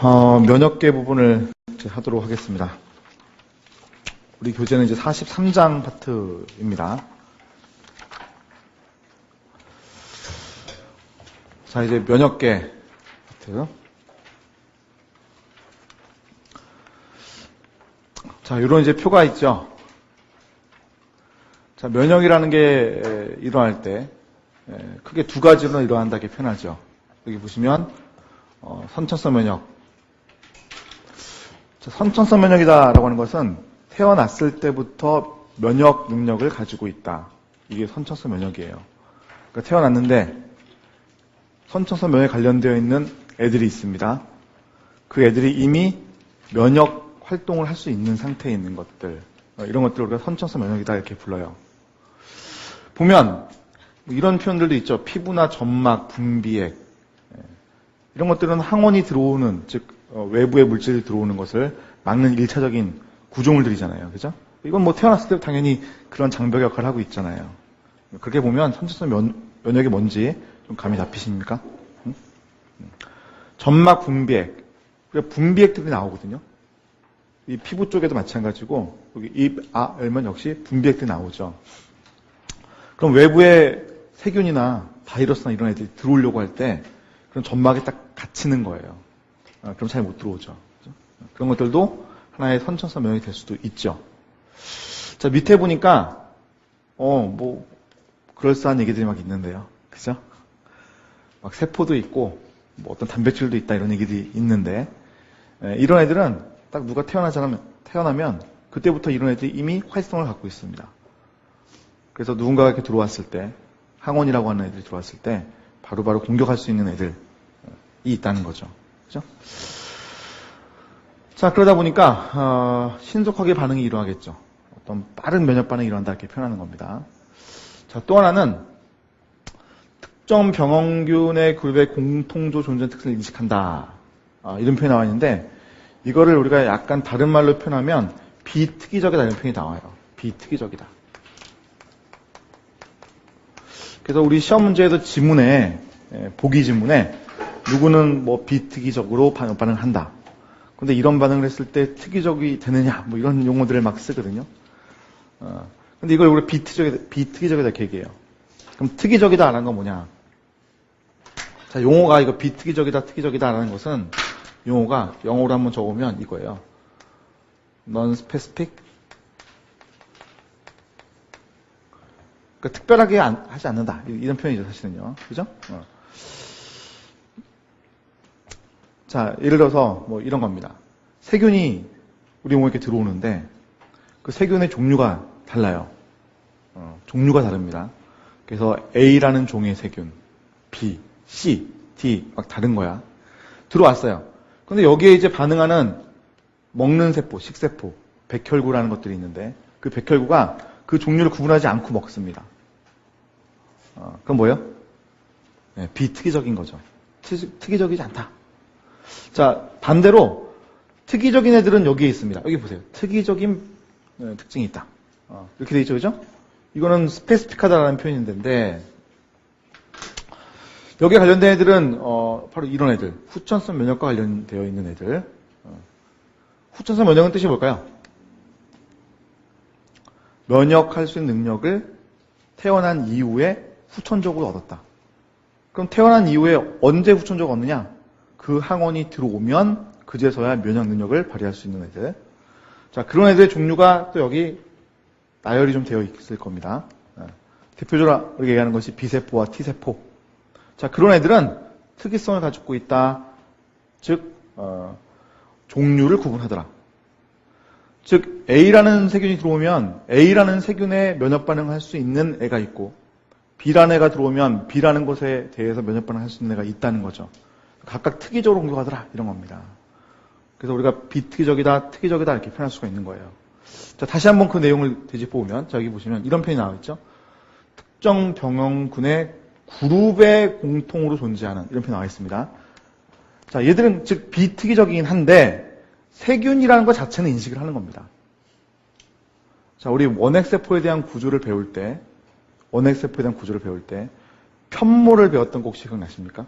면역계 부분을 이제 하도록 하겠습니다. 우리 교재는 이제 43장 파트입니다. 자, 이제 면역계 파트. 자, 이런 이제 표가 있죠. 자, 면역이라는 게 일어날 때 크게 두 가지로 일어난다 이렇게 표현하죠. 여기 보시면 선천성 면역. 자, 선천성 면역이다라고 하는 것은 태어났을 때부터 면역 능력을 가지고 있다. 이게 선천성 면역이에요. 그러니까 태어났는데 선천성 면역에 관련되어 있는 애들이 있습니다. 그 애들이 이미 면역 활동을 할 수 있는 상태에 있는 것들, 이런 것들을 우리가 선천성 면역이다 이렇게 불러요. 보면 이런 표현들도 있죠. 피부나 점막, 분비액, 이런 것들은 항원이 들어오는, 즉 외부의 물질이 들어오는 것을 막는 1차적인 구조물들이잖아요. 그죠? 이건 뭐 태어났을 때 당연히 그런 장벽 역할을 하고 있잖아요. 그렇게 보면 선천성 면역이 뭔지 좀 감이 잡히십니까? 점막, 분비액. 분비액들이 나오거든요. 이 피부 쪽에도 마찬가지고 여기 입, 열면 역시 분비액들이 나오죠. 그럼 외부의 세균이나 바이러스나 이런 애들이 들어오려고 할 때 그런 점막에 딱 갇히는 거예요. 그럼 잘 못 들어오죠. 그죠? 그런 것들도 하나의 선천성 면역이 될 수도 있죠. 자, 밑에 보니까 뭐 그럴싸한 얘기들이 막 있는데요. 그죠? 막 세포도 있고 뭐 어떤 단백질도 있다 이런 얘기들이 있는데 이런 애들은 딱 누가 태어나면 그때부터 이런 애들이 이미 활성을 갖고 있습니다. 그래서 누군가가 이렇게 들어왔을 때 항원이라고 하는 애들이 들어왔을 때 바로바로 공격할 수 있는 애들이 있다는 거죠. 그죠? 자, 그러다 보니까 신속하게 반응이 일어나겠죠. 어떤 빠른 면역 반응이 일어난다 이렇게 표현하는 겁니다. 자, 또 하나는 특정 병원균의 그룹의 공통조 존재 특성을 인식한다. 이런 표현이 나와 있는데 이거를 우리가 약간 다른 말로 표현하면 비특이적이다 이런 표현이 나와요. 비특이적이다. 그래서 우리 시험 문제에도 지문에 보기 지문에 누구는 뭐 비특이적으로 반응을 한다. 근데 이런 반응을 했을 때 특이적이 되느냐 뭐 이런 용어들을 막 쓰거든요. 근데 이걸 우리가 비특이적이다 이렇게 얘기해요. 그럼 특이적이다라는 건 뭐냐? 자, 용어가 이거 비특이적이다, 특이적이다라는 것은 용어가 영어로 한번 적으면 이거예요. non-specific. 그러니까 특별하게 하지 않는다. 이런 표현이죠, 사실은요. 그죠? 자, 예를 들어서 뭐 이런 겁니다. 세균이 우리 몸에 이렇게 들어오는데 그 세균의 종류가 달라요. 종류가 다릅니다. 그래서 A라는 종의 세균, B, C, D 막 다른 거야. 들어왔어요. 근데 여기에 이제 반응하는 먹는 세포, 식세포, 백혈구라는 것들이 있는데 그 백혈구가 그 종류를 구분하지 않고 먹습니다. 그럼 뭐예요? 네, 비특이적인 거죠. 특이적이지 않다. 자, 반대로 특이적인 애들은 여기에 있습니다. 여기 보세요. 특이적인 특징이 있다. 이렇게 돼 있죠, 그죠? 이거는 스페시픽하다라는 표현인데 여기에 관련된 애들은 바로 이런 애들, 후천성 면역과 관련되어 있는 애들. 후천성 면역은 뜻이 뭘까요? 면역할 수 있는 능력을 태어난 이후에 후천적으로 얻었다. 그럼 태어난 이후에 언제 후천적으로 얻느냐? 그 항원이 들어오면 그제서야 면역 능력을 발휘할 수 있는 애들. 자, 그런 애들의 종류가 또 여기 나열이 좀 되어 있을 겁니다. 대표적으로 우리가 얘기하는 것이 B세포와 T세포. 자, 그런 애들은 특이성을 가지고 있다. 즉, 종류를 구분하더라. 즉, A라는 세균이 들어오면 A라는 세균에 면역 반응을 할 수 있는 애가 있고 B라는 애가 들어오면 B라는 것에 대해서 면역 반응을 할 수 있는 애가 있다는 거죠. 각각 특이적으로 공격하더라. 이런 겁니다. 그래서 우리가 비특이적이다, 특이적이다 이렇게 표현할 수가 있는 거예요. 자, 다시 한번 그 내용을 되짚어보면 자, 여기 보시면 이런 표현이 나와 있죠. 특정 병원군의 그룹에 공통으로 존재하는 이런 표현이 나와 있습니다. 자, 얘들은 즉 비특이적이긴 한데 세균이라는 것 자체는 인식을 하는 겁니다. 자, 우리 원핵세포에 대한 구조를 배울 때 편모를 배웠던 거 혹시 기억나십니까?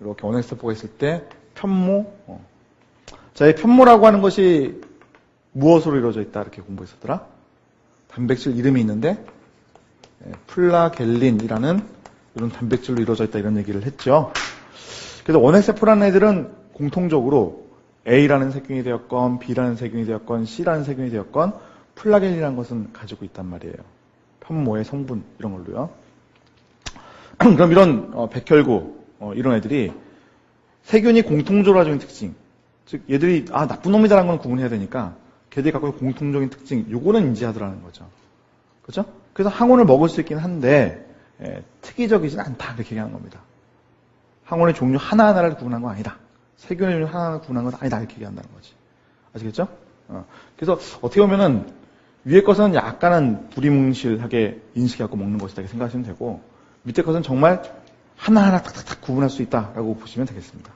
이렇게 원핵세포가 있을 때 편모. 자, 이 편모라고 하는 것이 무엇으로 이루어져 있다 이렇게 공부했었더라? 단백질 이름이 있는데 플라겔린이라는 이런 단백질로 이루어져 있다 이런 얘기를 했죠. 그래서 원핵세포라는 애들은 공통적으로 A라는 세균이 되었건 B라는 세균이 되었건 C라는 세균이 되었건 플라겔린이라는 것은 가지고 있단 말이에요. 편모의 성분 이런 걸로요. 그럼 이런 백혈구 이런 애들이 세균이 공통적으로 가지고 있는 특징, 즉 얘들이 나쁜 놈이다라는 건 구분해야 되니까 걔들이 갖고 있는 공통적인 특징, 요거는 인지하더라는 거죠. 그렇죠? 그래서 항원을 먹을 수 있긴 한데 특이적이진 않다 이렇게 얘기하는 겁니다. 항원의 종류 하나하나를 구분한 건 아니다. 세균의 종류 하나하나를 구분한 건 아니다 이렇게 얘기한다는 거지. 아시겠죠? 그래서 어떻게 보면은 위에 것은 약간은 두리뭉실하게 인식하고 먹는 것이다 이렇게 생각하시면 되고 밑에 것은 정말 하나하나 탁탁탁 구분할 수 있다라고 보시면 되겠습니다.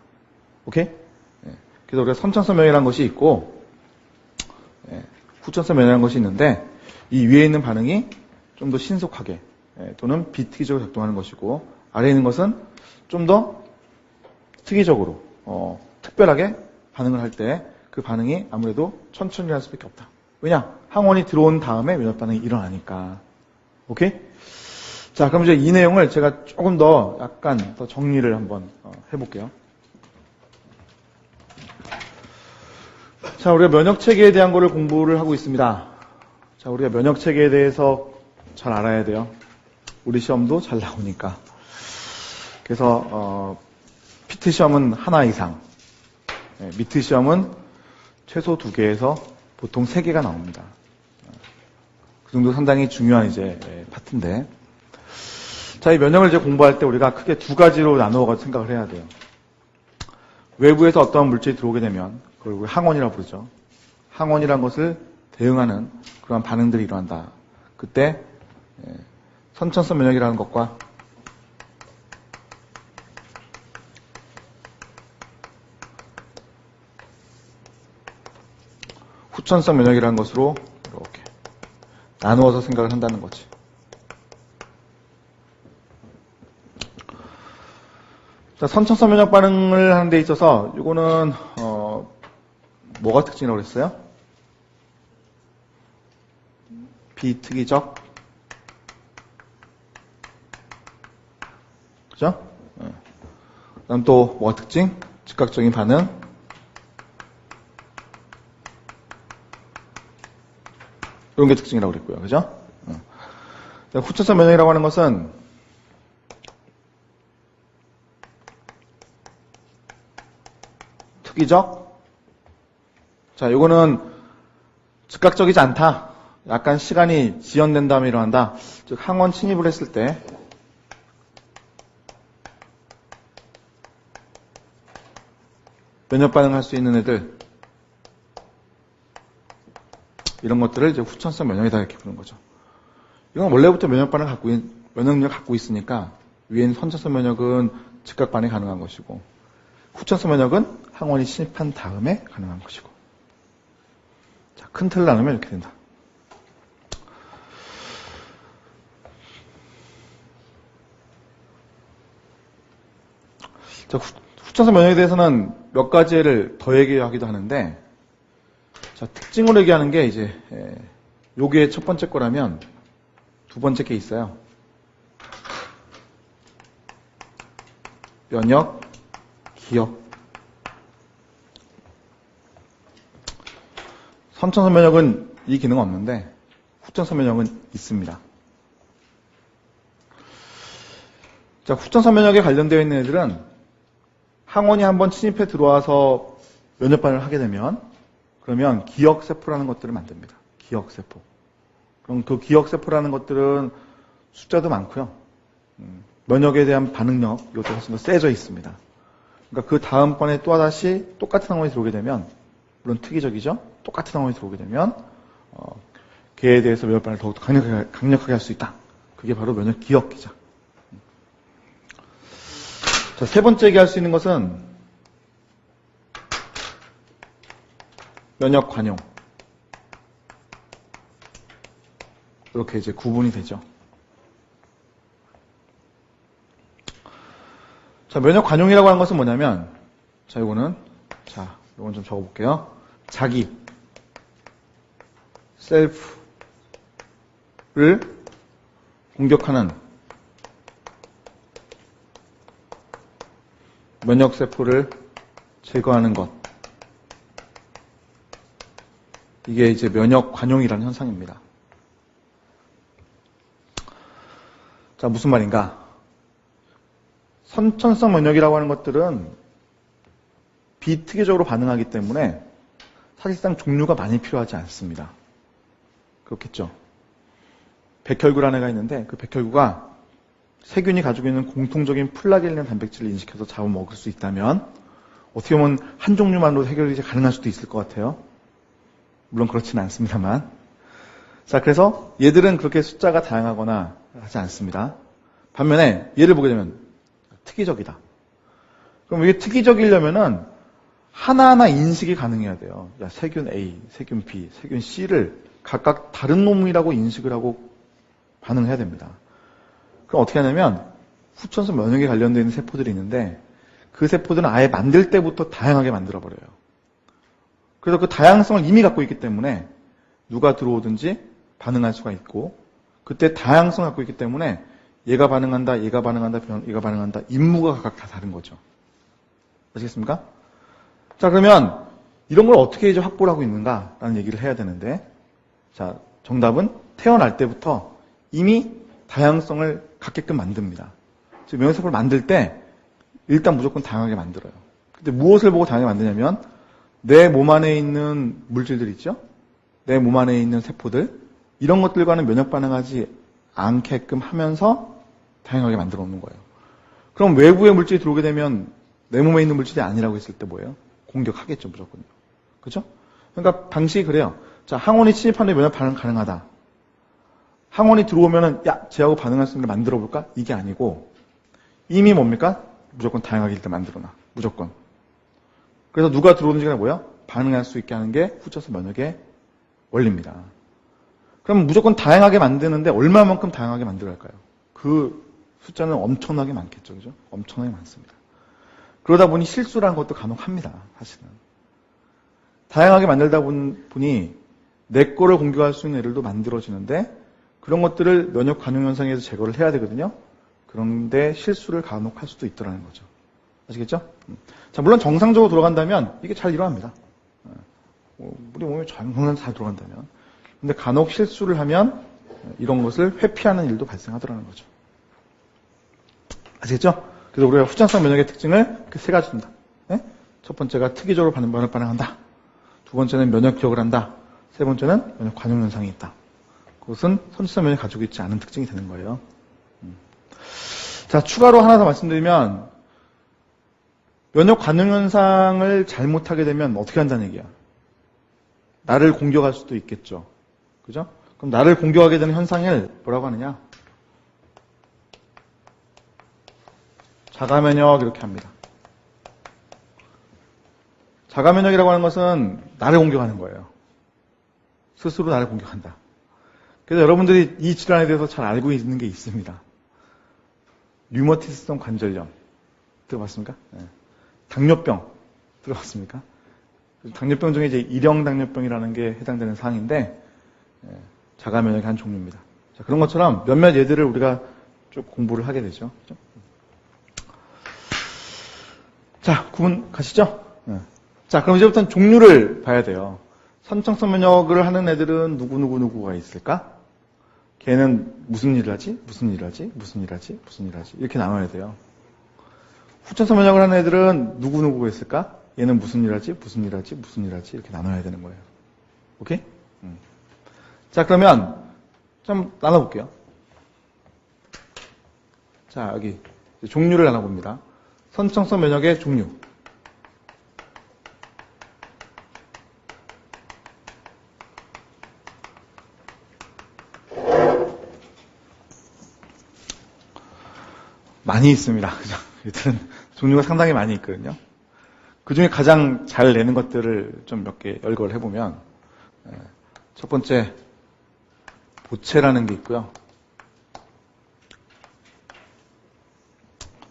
오케이? 그래서 우리가 선천성 면역이라는 것이 있고 후천성 면역이라는 것이 있는데 이 위에 있는 반응이 좀 더 신속하게 또는 비특이적으로 작동하는 것이고 아래에 있는 것은 좀 더 특이적으로 특별하게 반응을 할 때 그 반응이 아무래도 천천히 일어날 수밖에 없다. 왜냐? 항원이 들어온 다음에 면역 반응이 일어나니까. 오케이? 자, 그럼 이제 이 내용을 제가 조금 더 약간 더 정리를 한번 해볼게요. 자, 우리가 면역체계에 대한 거를 공부를 하고 있습니다. 자, 우리가 면역체계에 대해서 잘 알아야 돼요. 우리 시험도 잘 나오니까. 그래서 피트 시험은 하나 이상, 미트 시험은 최소 2개에서 보통 3개가 나옵니다. 그 정도 상당히 중요한 이제 파트인데. 자, 이 면역을 이제 공부할 때 우리가 크게 2가지로 나누어 생각을 해야 돼요. 외부에서 어떤 물질이 들어오게 되면 그걸 우리 항원이라고 부르죠. 항원이란 것을 대응하는 그러한 반응들이 일어난다. 그때 선천성 면역이라는 것과 후천성 면역이라는 것으로 이렇게 나누어서 생각을 한다는 거지. 자, 선천성 면역 반응을 하는 데 있어서 이거는 뭐가 특징이라고 그랬어요? 비특이적, 그죠? 그다음 또 뭐가 특징? 즉각적인 반응. 이런 게 특징이라고 그랬고요, 그죠? 후천성 면역이라고 하는 것은 특이적. 자, 이거는 즉각적이지 않다. 약간 시간이 지연된 다음에 일어난다. 즉 항원 침입을 했을 때 면역 반응할 수 있는 애들 이런 것들을 이제 후천성 면역이다 이렇게 부르는 거죠. 이건 원래부터 면역 반응을 면역력을 갖고 있으니까 위에는 선천성 면역은 즉각 반응이 가능한 것이고 후천성 면역은 항원이 침입한 다음에 가능한 것이고. 자, 큰 틀을 나누면 이렇게 된다. 자, 후천성 면역에 대해서는 몇 가지를 더 얘기하기도 하는데, 자, 특징으로 얘기하는 게 이제, 요게 첫 번째 거라면, 두 번째 게 있어요. 면역, 기억. 선천성 면역은 이 기능은 없는데, 후천성 면역은 있습니다. 자, 후천성 면역에 관련되어 있는 애들은 항원이 한번 침입해 들어와서 면역 반응을 하게 되면 그러면 기억세포라는 것들을 만듭니다. 기억세포. 그럼 그 기억세포라는 것들은 숫자도 많고요. 면역에 대한 반응력 이것도 훨씬 더 세져 있습니다. 그러니까 그 다음번에 또다시 똑같은 항원이 들어오게 되면 물론 특이적이죠. 똑같은 항원이 들어오게 되면 걔에 대해서 면역 반응을 더욱 강력하게 할 수 있다. 그게 바로 면역 기억이죠. 자, 세 번째 얘기할 수 있는 것은 면역 관용. 이렇게 이제 구분이 되죠. 자, 면역 관용이라고 하는 것은 뭐냐면, 자, 이거는 좀 적어볼게요. 자기, 셀프를 공격하는 면역세포를 제거하는 것. 이게 이제 면역 관용이라는 현상입니다. 자, 무슨 말인가? 선천성 면역이라고 하는 것들은 비특이적으로 반응하기 때문에 사실상 종류가 많이 필요하지 않습니다. 그렇겠죠? 백혈구라는 애가 있는데 그 백혈구가 세균이 가지고 있는 공통적인 플라겔린 단백질을 인식해서 잡아먹을 수 있다면 어떻게 보면 한 종류만으로 해결이 가능할 수도 있을 것 같아요. 물론 그렇지는 않습니다만. 자, 그래서 얘들은 그렇게 숫자가 다양하거나 하지 않습니다. 반면에 얘를 보게 되면 특이적이다. 그럼 이게 특이적이려면은 하나하나 인식이 가능해야 돼요. 야, 세균 A, 세균 B, 세균 C를 각각 다른 놈이라고 인식을 하고 반응해야 됩니다. 그럼 어떻게 하냐면 후천성 면역에 관련되어 있는 세포들이 있는데 그 세포들은 아예 만들 때부터 다양하게 만들어버려요. 그래서 그 다양성을 이미 갖고 있기 때문에 누가 들어오든지 반응할 수가 있고 그때 다양성을 갖고 있기 때문에 얘가 반응한다, 얘가 반응한다, 얘가 반응한다. 임무가 각각 다 다른 거죠. 아시겠습니까? 자, 그러면 이런 걸 어떻게 이제 확보를 하고 있는가라는 얘기를 해야 되는데 자, 정답은 태어날 때부터 이미 다양성을 갖게끔 만듭니다. 즉, 면역세포를 만들 때 일단 무조건 다양하게 만들어요. 근데 무엇을 보고 다양하게 만드냐면 내 몸 안에 있는 물질들 있죠? 내 몸 안에 있는 세포들 이런 것들과는 면역 반응하지 않게끔 하면서 다양하게 만들어 놓는 거예요. 그럼 외부의 물질이 들어오게 되면 내 몸에 있는 물질이 아니라고 했을 때 뭐예요? 공격하겠죠, 무조건요. 그죠? 그러니까 방식이 그래요. 자, 항원이 침입하는데 면역 반응 가능하다. 항원이 들어오면은, 야, 쟤하고 반응할 수 있는 걸 만들어 볼까? 이게 아니고, 이미 뭡니까? 무조건 다양하게 일단 만들어놔. 무조건. 그래서 누가 들어오는지 간에 뭐야? 반응할 수 있게 하는 게 후천성 면역의 원리입니다. 그럼 무조건 다양하게 만드는데 얼마만큼 다양하게 만들어갈까요? 그 숫자는 엄청나게 많겠죠. 그죠? 엄청나게 많습니다. 그러다 보니 실수라는 것도 간혹합니다. 사실은. 다양하게 만들다 보니 내 거를 공격할 수 있는 애들도 만들어지는데 그런 것들을 면역 관용 현상에서 제거를 해야 되거든요. 그런데 실수를 간혹 할 수도 있더라는 거죠. 아시겠죠? 자, 물론 정상적으로 돌아간다면 이게 잘 일어납니다. 우리 몸이 정상적으로 잘 돌아간다면. 근데 간혹 실수를 하면 이런 것을 회피하는 일도 발생하더라는 거죠. 아시겠죠? 그래서 우리가 후천성 면역의 특징을 세 가지 줍니다. 네? 첫 번째가 특이적으로 면역 반응한다. 두 번째는 면역 기억을 한다. 세 번째는 면역 관용 현상이 있다. 그것은 선천성 면역이 가지고 있지 않은 특징이 되는 거예요. 자, 추가로 하나 더 말씀드리면 면역 관용 현상을 잘못하게 되면 어떻게 한다는 얘기야? 나를 공격할 수도 있겠죠. 그죠? 그럼 나를 공격하게 되는 현상을 뭐라고 하느냐? 자가면역 이렇게 합니다. 자가면역이라고 하는 것은 나를 공격하는 거예요. 스스로 나를 공격한다. 그래서 여러분들이 이 질환에 대해서 잘 알고 있는 게 있습니다. 류머티스성 관절염 들어봤습니까? 네. 당뇨병 들어봤습니까? 당뇨병 중에 이제 일형 당뇨병이라는 게 해당되는 사항인데 자가면역의 한 종류입니다. 자, 그런 것처럼 몇몇 예들을 우리가 쭉 공부를 하게 되죠. 그렇죠? 자, 구분 가시죠? 네. 자, 그럼 이제부터는 종류를 봐야 돼요. 선천성 면역을 하는 애들은 누구가 있을까? 걔는 무슨 일을 하지? 무슨 일을 하지? 무슨 일을 하지? 무슨 일을 하지? 이렇게 나눠야 돼요. 후천성 면역을 하는 애들은 누구가 있을까? 얘는 무슨 일을 하지? 무슨 일을 하지? 무슨 일을 하지? 이렇게 나눠야 되는 거예요. 오케이? 자, 그러면 좀 나눠볼게요. 자, 여기 종류를 나눠봅니다. 선천성 면역의 종류. 많이 있습니다. 그죠? 얘들은 종류가 상당히 많이 있거든요. 그 중에 가장 잘 내는 것들을 좀 몇 개 열거를 해보면, 첫 번째, 보채라는 게 있고요.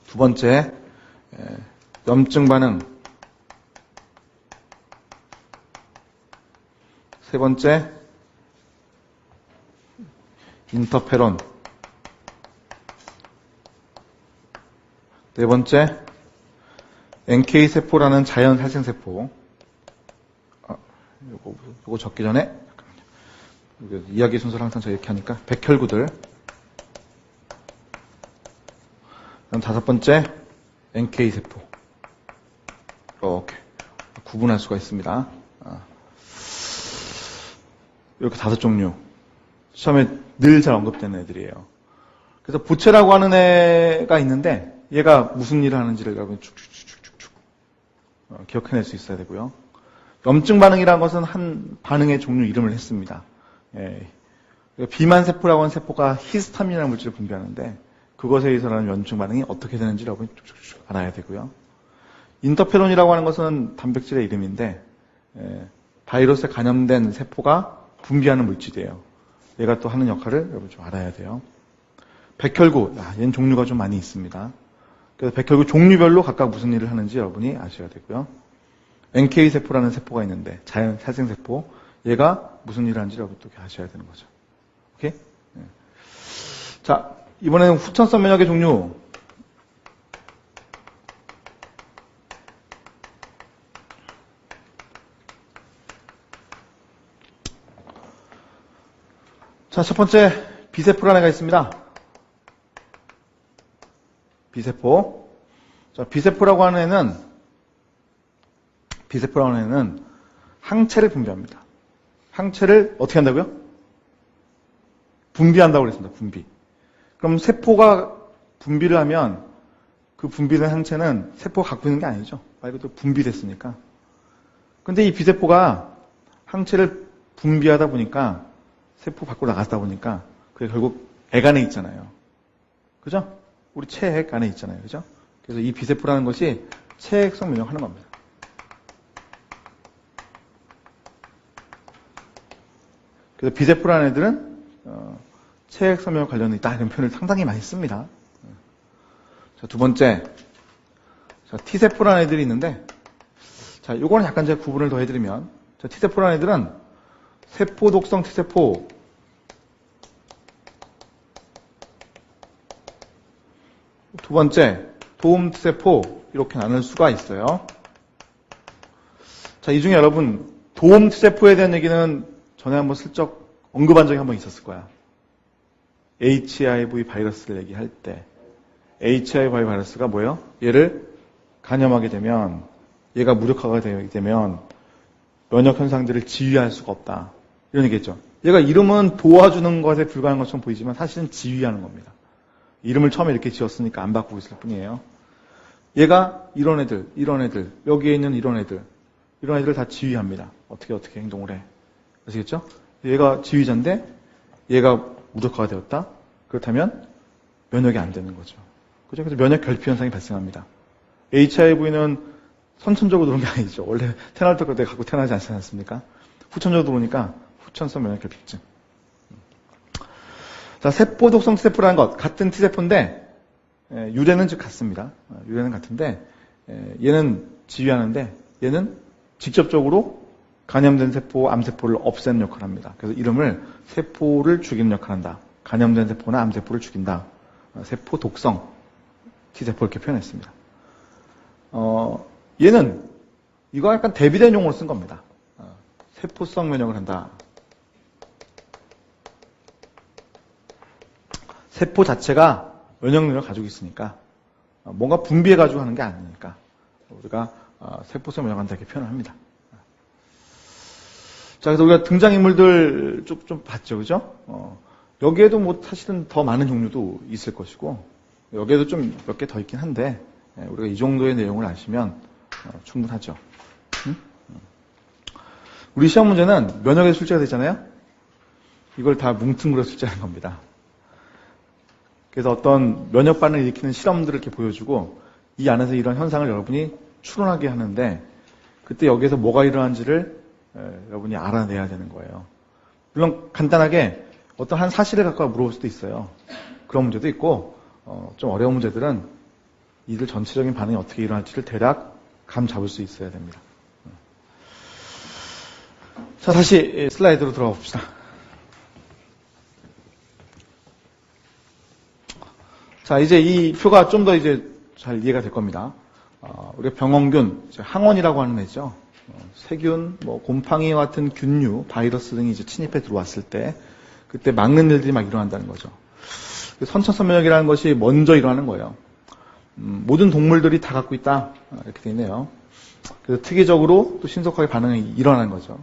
두 번째, 염증 반응 세 번째, 인터페론. 네 번째, NK세포라는 자연 살생세포. 요거 적기 전에, 이야기 순서를 항상 저 이렇게 하니까, 백혈구들. 그다음 다섯 번째, NK세포. 이렇게 구분할 수가 있습니다. 이렇게 다섯 종류. 시험에 늘 잘 언급되는 애들이에요. 그래서 부채라고 하는 애가 있는데 얘가 무슨 일을 하는지를 여러분 쭉쭉쭉쭉쭉 기억해낼 수 있어야 되고요. 염증 반응이라는 것은 한 반응의 종류 이름을 했습니다. 비만세포라고 하는 세포가 히스타민이라는 물질을 분비하는데 그것에 의해서 나는 염증 반응이 어떻게 되는지 여러분이 쭉쭉쭉 알아야 되고요. 인터페론이라고 하는 것은 단백질의 이름인데 바이러스에 감염된 세포가 분비하는 물질이에요. 얘가 또 하는 역할을 여러분 좀 알아야 돼요. 백혈구, 얘는 종류가 좀 많이 있습니다. 그래서 백혈구 종류별로 각각 무슨 일을 하는지 여러분이 아셔야 되고요. NK세포라는 세포가 있는데 자연 살생세포, 얘가 무슨 일을 하는지 여러분 또 아셔야 되는 거죠. 오케이? 자, 이번에는 후천성 면역의 종류. 자, 첫 번째, 비세포라는 애가 있습니다. 비세포. 자, 비세포라고 하는 애는 항체를 분비합니다. 항체를 어떻게 한다고요? 분비한다고 그랬습니다. 분비. 그럼 세포가 분비를 하면 그 분비된 항체는 세포가 갖고 있는 게 아니죠. 말 그대로 분비됐으니까. 근데 이 비세포가 항체를 분비하다 보니까 세포 밖으로 나갔다 보니까 그게 결국 액 안에 있잖아요. 그죠? 우리 체액 안에 있잖아요. 그죠? 그래서 이 비세포라는 것이 체액성 면역을 하는 겁니다. 그래서 비세포라는 애들은 체액성 면역 관련이 있다 이런 표현을 상당히 많이 씁니다. 자, 두 번째, 자, T세포라는 애들이 있는데, 자, 요거는 약간 제가 구분을 더 해드리면, 자, T세포라는 애들은 세포 독성 T세포, 두 번째, 도움 T세포, 이렇게 나눌 수가 있어요. 자, 이 중에 여러분, 도움 T세포에 대한 얘기는 전에 한번 슬쩍 언급한 적이 한번 있었을 거야. HIV 바이러스를 얘기할 때, HIV 바이러스가 뭐예요? 얘를 감염하게 되면, 얘가 무력화가 되게 되면, 면역 현상들을 지휘할 수가 없다. 이런 얘기했죠. 얘가 이름은 도와주는 것에 불과한 것처럼 보이지만 사실은 지휘하는 겁니다. 이름을 처음에 이렇게 지었으니까 안 바꾸고 있을 뿐이에요. 얘가 이런 애들, 여기에 있는 이런 애들을 다 지휘합니다. 어떻게 행동을 해. 아시겠죠? 얘가 지휘자인데 얘가 무력화가 되었다. 그렇다면 면역이 안 되는 거죠. 그죠? 그래서 면역 결핍 현상이 발생합니다. HIV는 선천적으로 들어온 게 아니죠. 원래 태어날 때 그때 갖고 태어나지 않지 않습니까? 후천적으로 들어오니까 후천성 면역 결핍증. 자, 세포 독성 T세포라는 것 같은 T세포인데 유래는 즉 같습니다. 유래는 같은데 얘는 지휘하는데 얘는 직접적으로 감염된 세포, 암세포를 없애는 역할을 합니다. 그래서 이름을 세포를 죽이는 역할을 한다. 감염된 세포나 암세포를 죽인다. 세포 독성 T세포 이렇게 표현했습니다. 얘는 이거 약간 대비된 용어로 쓴 겁니다. 세포성 면역을 한다. 세포 자체가 면역 능력을 가지고 있으니까 뭔가 분비해가지고 하는 게 아니니까 우리가 세포성 면역한다 이렇게 표현을 합니다. 자, 그래서 우리가 등장인물들 좀 봤죠, 그죠? 여기에도 뭐 사실은 더 많은 종류도 있을 것이고 여기에도 좀 몇 개 더 있긴 한데 우리가 이 정도의 내용을 아시면 충분하죠. 응? 우리 시험 문제는 면역의 술제가 되잖아요. 이걸 다 뭉뚱그려 술제하는 겁니다. 그래서 어떤 면역 반응을 일으키는 실험들을 이렇게 보여주고 이 안에서 이런 현상을 여러분이 추론하게 하는데 그때 여기에서 뭐가 일어나는지를 여러분이 알아내야 되는 거예요. 물론 간단하게 어떤 한 사실을 갖고 물어볼 수도 있어요. 그런 문제도 있고 좀 어려운 문제들은 이들 전체적인 반응이 어떻게 일어날지를 대략 감 잡을 수 있어야 됩니다. 자, 다시 슬라이드로 들어가 봅시다. 자, 이제 이 표가 좀 더 이제 잘 이해가 될 겁니다. 우리가 병원균, 항원이라고 하는 애죠. 세균, 곰팡이와 같은 균류, 바이러스 등이 이제 침입해 들어왔을 때, 그때 막는 일들이 막 일어난다는 거죠. 선천성 면역이라는 것이 먼저 일어나는 거예요. 모든 동물들이 다 갖고 있다. 이렇게 되어 있네요. 그래서 특이적으로 또 신속하게 반응이 일어나는 거죠.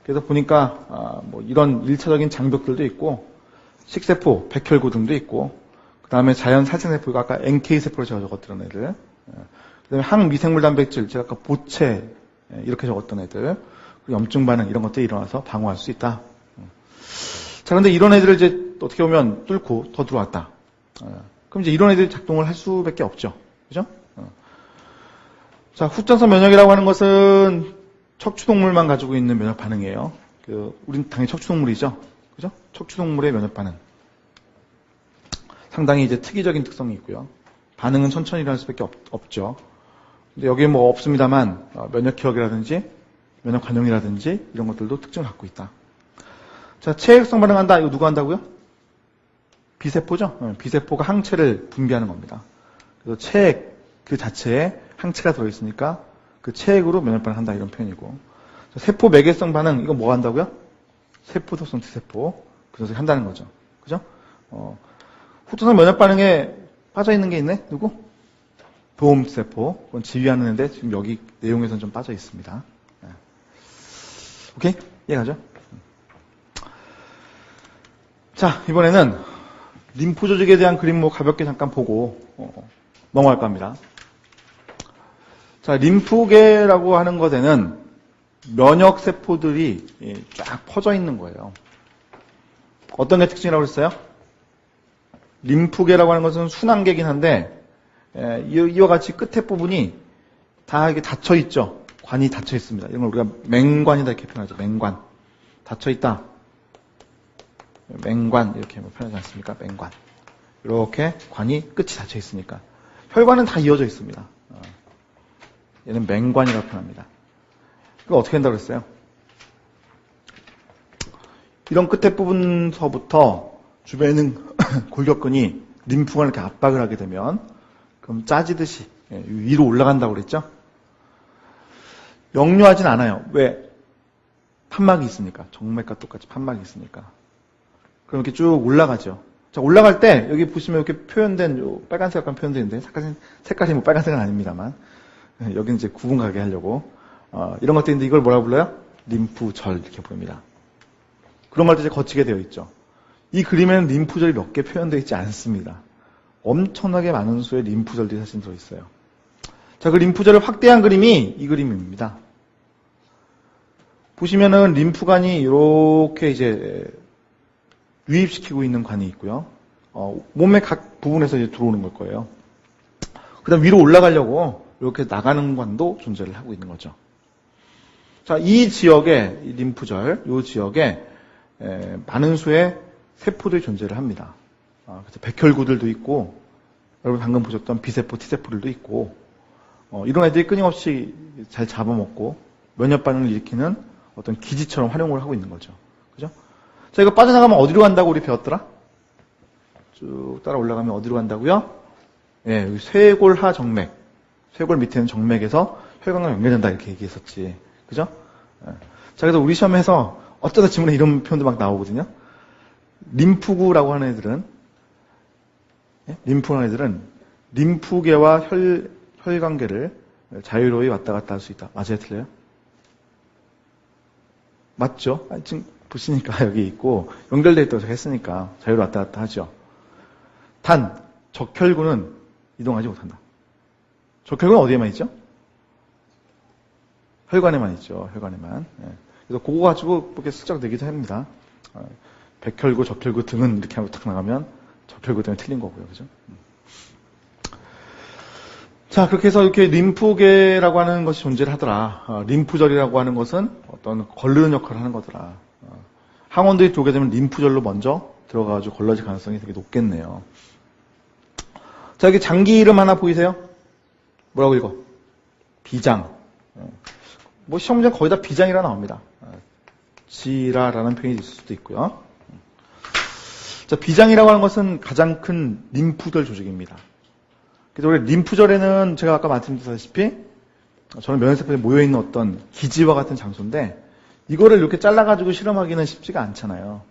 그래서 보니까, 이런 1차적인 장벽들도 있고, 식세포, 백혈구 등도 있고, 그 다음에 자연 살생세포가 아까 NK세포로 제가 적었던 애들, 그 다음에 항미생물 단백질, 제가 아까 보체, 이렇게 적었던 애들, 염증 반응 이런 것들이 일어나서 방어할 수 있다. 자, 그런데 이런 애들을 이제 어떻게 보면 뚫고 더 들어왔다. 그럼 이제 이런 애들이 작동을 할 수밖에 없죠. 그죠? 자, 후천성 면역이라고 하는 것은 척추동물만 가지고 있는 면역 반응이에요. 우린 당연히 척추동물이죠. 그죠? 척추동물의 면역 반응. 상당히 이제 특이적인 특성이 있고요. 반응은 천천히 일어날 수밖에 없죠. 근데 여기에 없습니다만, 면역 기억이라든지, 면역 관용이라든지, 이런 것들도 특징을 갖고 있다. 자, 체액성 반응한다. 이거 누가 한다고요? 비세포죠? 비세포가 항체를 분비하는 겁니다. 그래서 체액 그 자체에 항체가 들어있으니까 그 체액으로 면역 반응한다. 이런 표현이고. 자, 세포 매개성 반응, 이거 뭐 한다고요? 세포 독성 T세포. 그래서 한다는 거죠. 그죠? 후천성 면역 반응에 빠져있는 게 있네? 누구? 도움세포. 그건 지휘하는 애인데 지금 여기 내용에서는 좀 빠져 있습니다. 오케이? 이해가죠? 자, 이번에는 림프 조직에 대한 그림 가볍게 잠깐 보고 넘어갈 겁니다. 자, 림프계라고 하는 것에는 면역세포들이 쫙 퍼져 있는 거예요. 어떤 게 특징이라고 했어요? 림프계라고 하는 것은 순환계긴 한데 이와 같이 끝에 부분이 다 이게 닫혀 있죠. 관이 닫혀 있습니다. 이런 걸 우리가 맹관이다 이렇게 표현하죠. 맹관. 닫혀 있다. 맹관 이렇게 표현하지 않습니까? 맹관. 이렇게 관이 끝이 닫혀 있으니까. 혈관은 다 이어져 있습니다. 얘는 맹관이라고 표현합니다. 이거 어떻게 한다고 그랬어요? 이런 끝에 부분서부터 주변에 있는 골격근이 림프관을 이렇게 압박을 하게 되면 그럼 짜지듯이 위로 올라간다고 그랬죠? 역류하진 않아요. 왜? 판막이 있으니까. 정맥과 똑같이 판막이 있으니까. 그럼 이렇게 쭉 올라가죠. 자, 올라갈 때 여기 보시면 이렇게 표현된 요 빨간색 약간 표현되는데 색깔이 빨간색은 아닙니다만 여기는 이제 구분 가게 하려고 이런 것들인데 이걸 뭐라고 불러요? 림프절 이렇게 부릅니다. 그런 걸 이제 거치게 되어 있죠. 이 그림에는 림프절이 몇 개 표현되어 있지 않습니다. 엄청나게 많은 수의 림프절들이 사실 들어있어요. 자, 그 림프절을 확대한 그림이 이 그림입니다. 보시면은 림프관이 이렇게 이제 유입시키고 있는 관이 있고요. 몸의 각 부분에서 이제 들어오는 걸 거예요. 그 다음 위로 올라가려고 이렇게 나가는 관도 존재를 하고 있는 거죠. 자, 이 지역에, 이 림프절, 이 지역에 많은 수의 세포들이 존재를 합니다. 그래서 백혈구들도 있고, 여러분 방금 보셨던 B세포, T세포들도 있고, 이런 애들이 끊임없이 잘 잡아먹고, 면역 반응을 일으키는 어떤 기지처럼 활용을 하고 있는 거죠. 그죠? 자, 이거 빠져나가면 어디로 간다고 우리 배웠더라? 쭉 따라 올라가면 어디로 간다고요? 예, 여기 쇄골하 정맥. 쇄골 밑에는 정맥에서 혈관과 연결된다 이렇게 얘기했었지. 그죠? 예. 자, 그래서 우리 시험에서 어쩌다 지문에 이런 표현도 막 나오거든요. 림프구라고 하는 애들은, 예? 림프라는 애들은 림프계와 혈관계를 자유로이 왔다 갔다 할 수 있다. 맞아요? 틀려요? 맞죠? 지금 보시니까 여기 있고 연결되어 있다고 했으니까 자유로 왔다 갔다 하죠. 단, 적혈구는 이동하지 못한다. 적혈구는 어디에만 있죠? 혈관에만 있죠. 혈관에만. 예. 그래서 그거 가지고 이렇게 슬쩍 내기도 합니다. 백혈구, 적혈구 등은 이렇게 하고 탁 나가면 적혈구 때문에 틀린 거고요. 그죠? 자, 그렇게 해서 이렇게 림프계라고 하는 것이 존재를 하더라. 림프절이라고 하는 것은 어떤 걸르는 역할을 하는 거더라. 항원들이 들어오게 되면 림프절로 먼저 들어가가지고 걸러질 가능성이 되게 높겠네요. 자, 여기 장기 이름 하나 보이세요? 뭐라고 읽어? 비장. 뭐 시험 문제 거의 다 비장이라 나옵니다. 지라라는 표현이 있을 수도 있고요. 자, 비장이라고 하는 것은 가장 큰 림프절 조직입니다. 그래서 우리 림프절에는 제가 아까 말씀드렸다시피 저는 면역세포에 모여있는 어떤 기지와 같은 장소인데 이거를 이렇게 잘라가지고 실험하기는 쉽지가 않잖아요.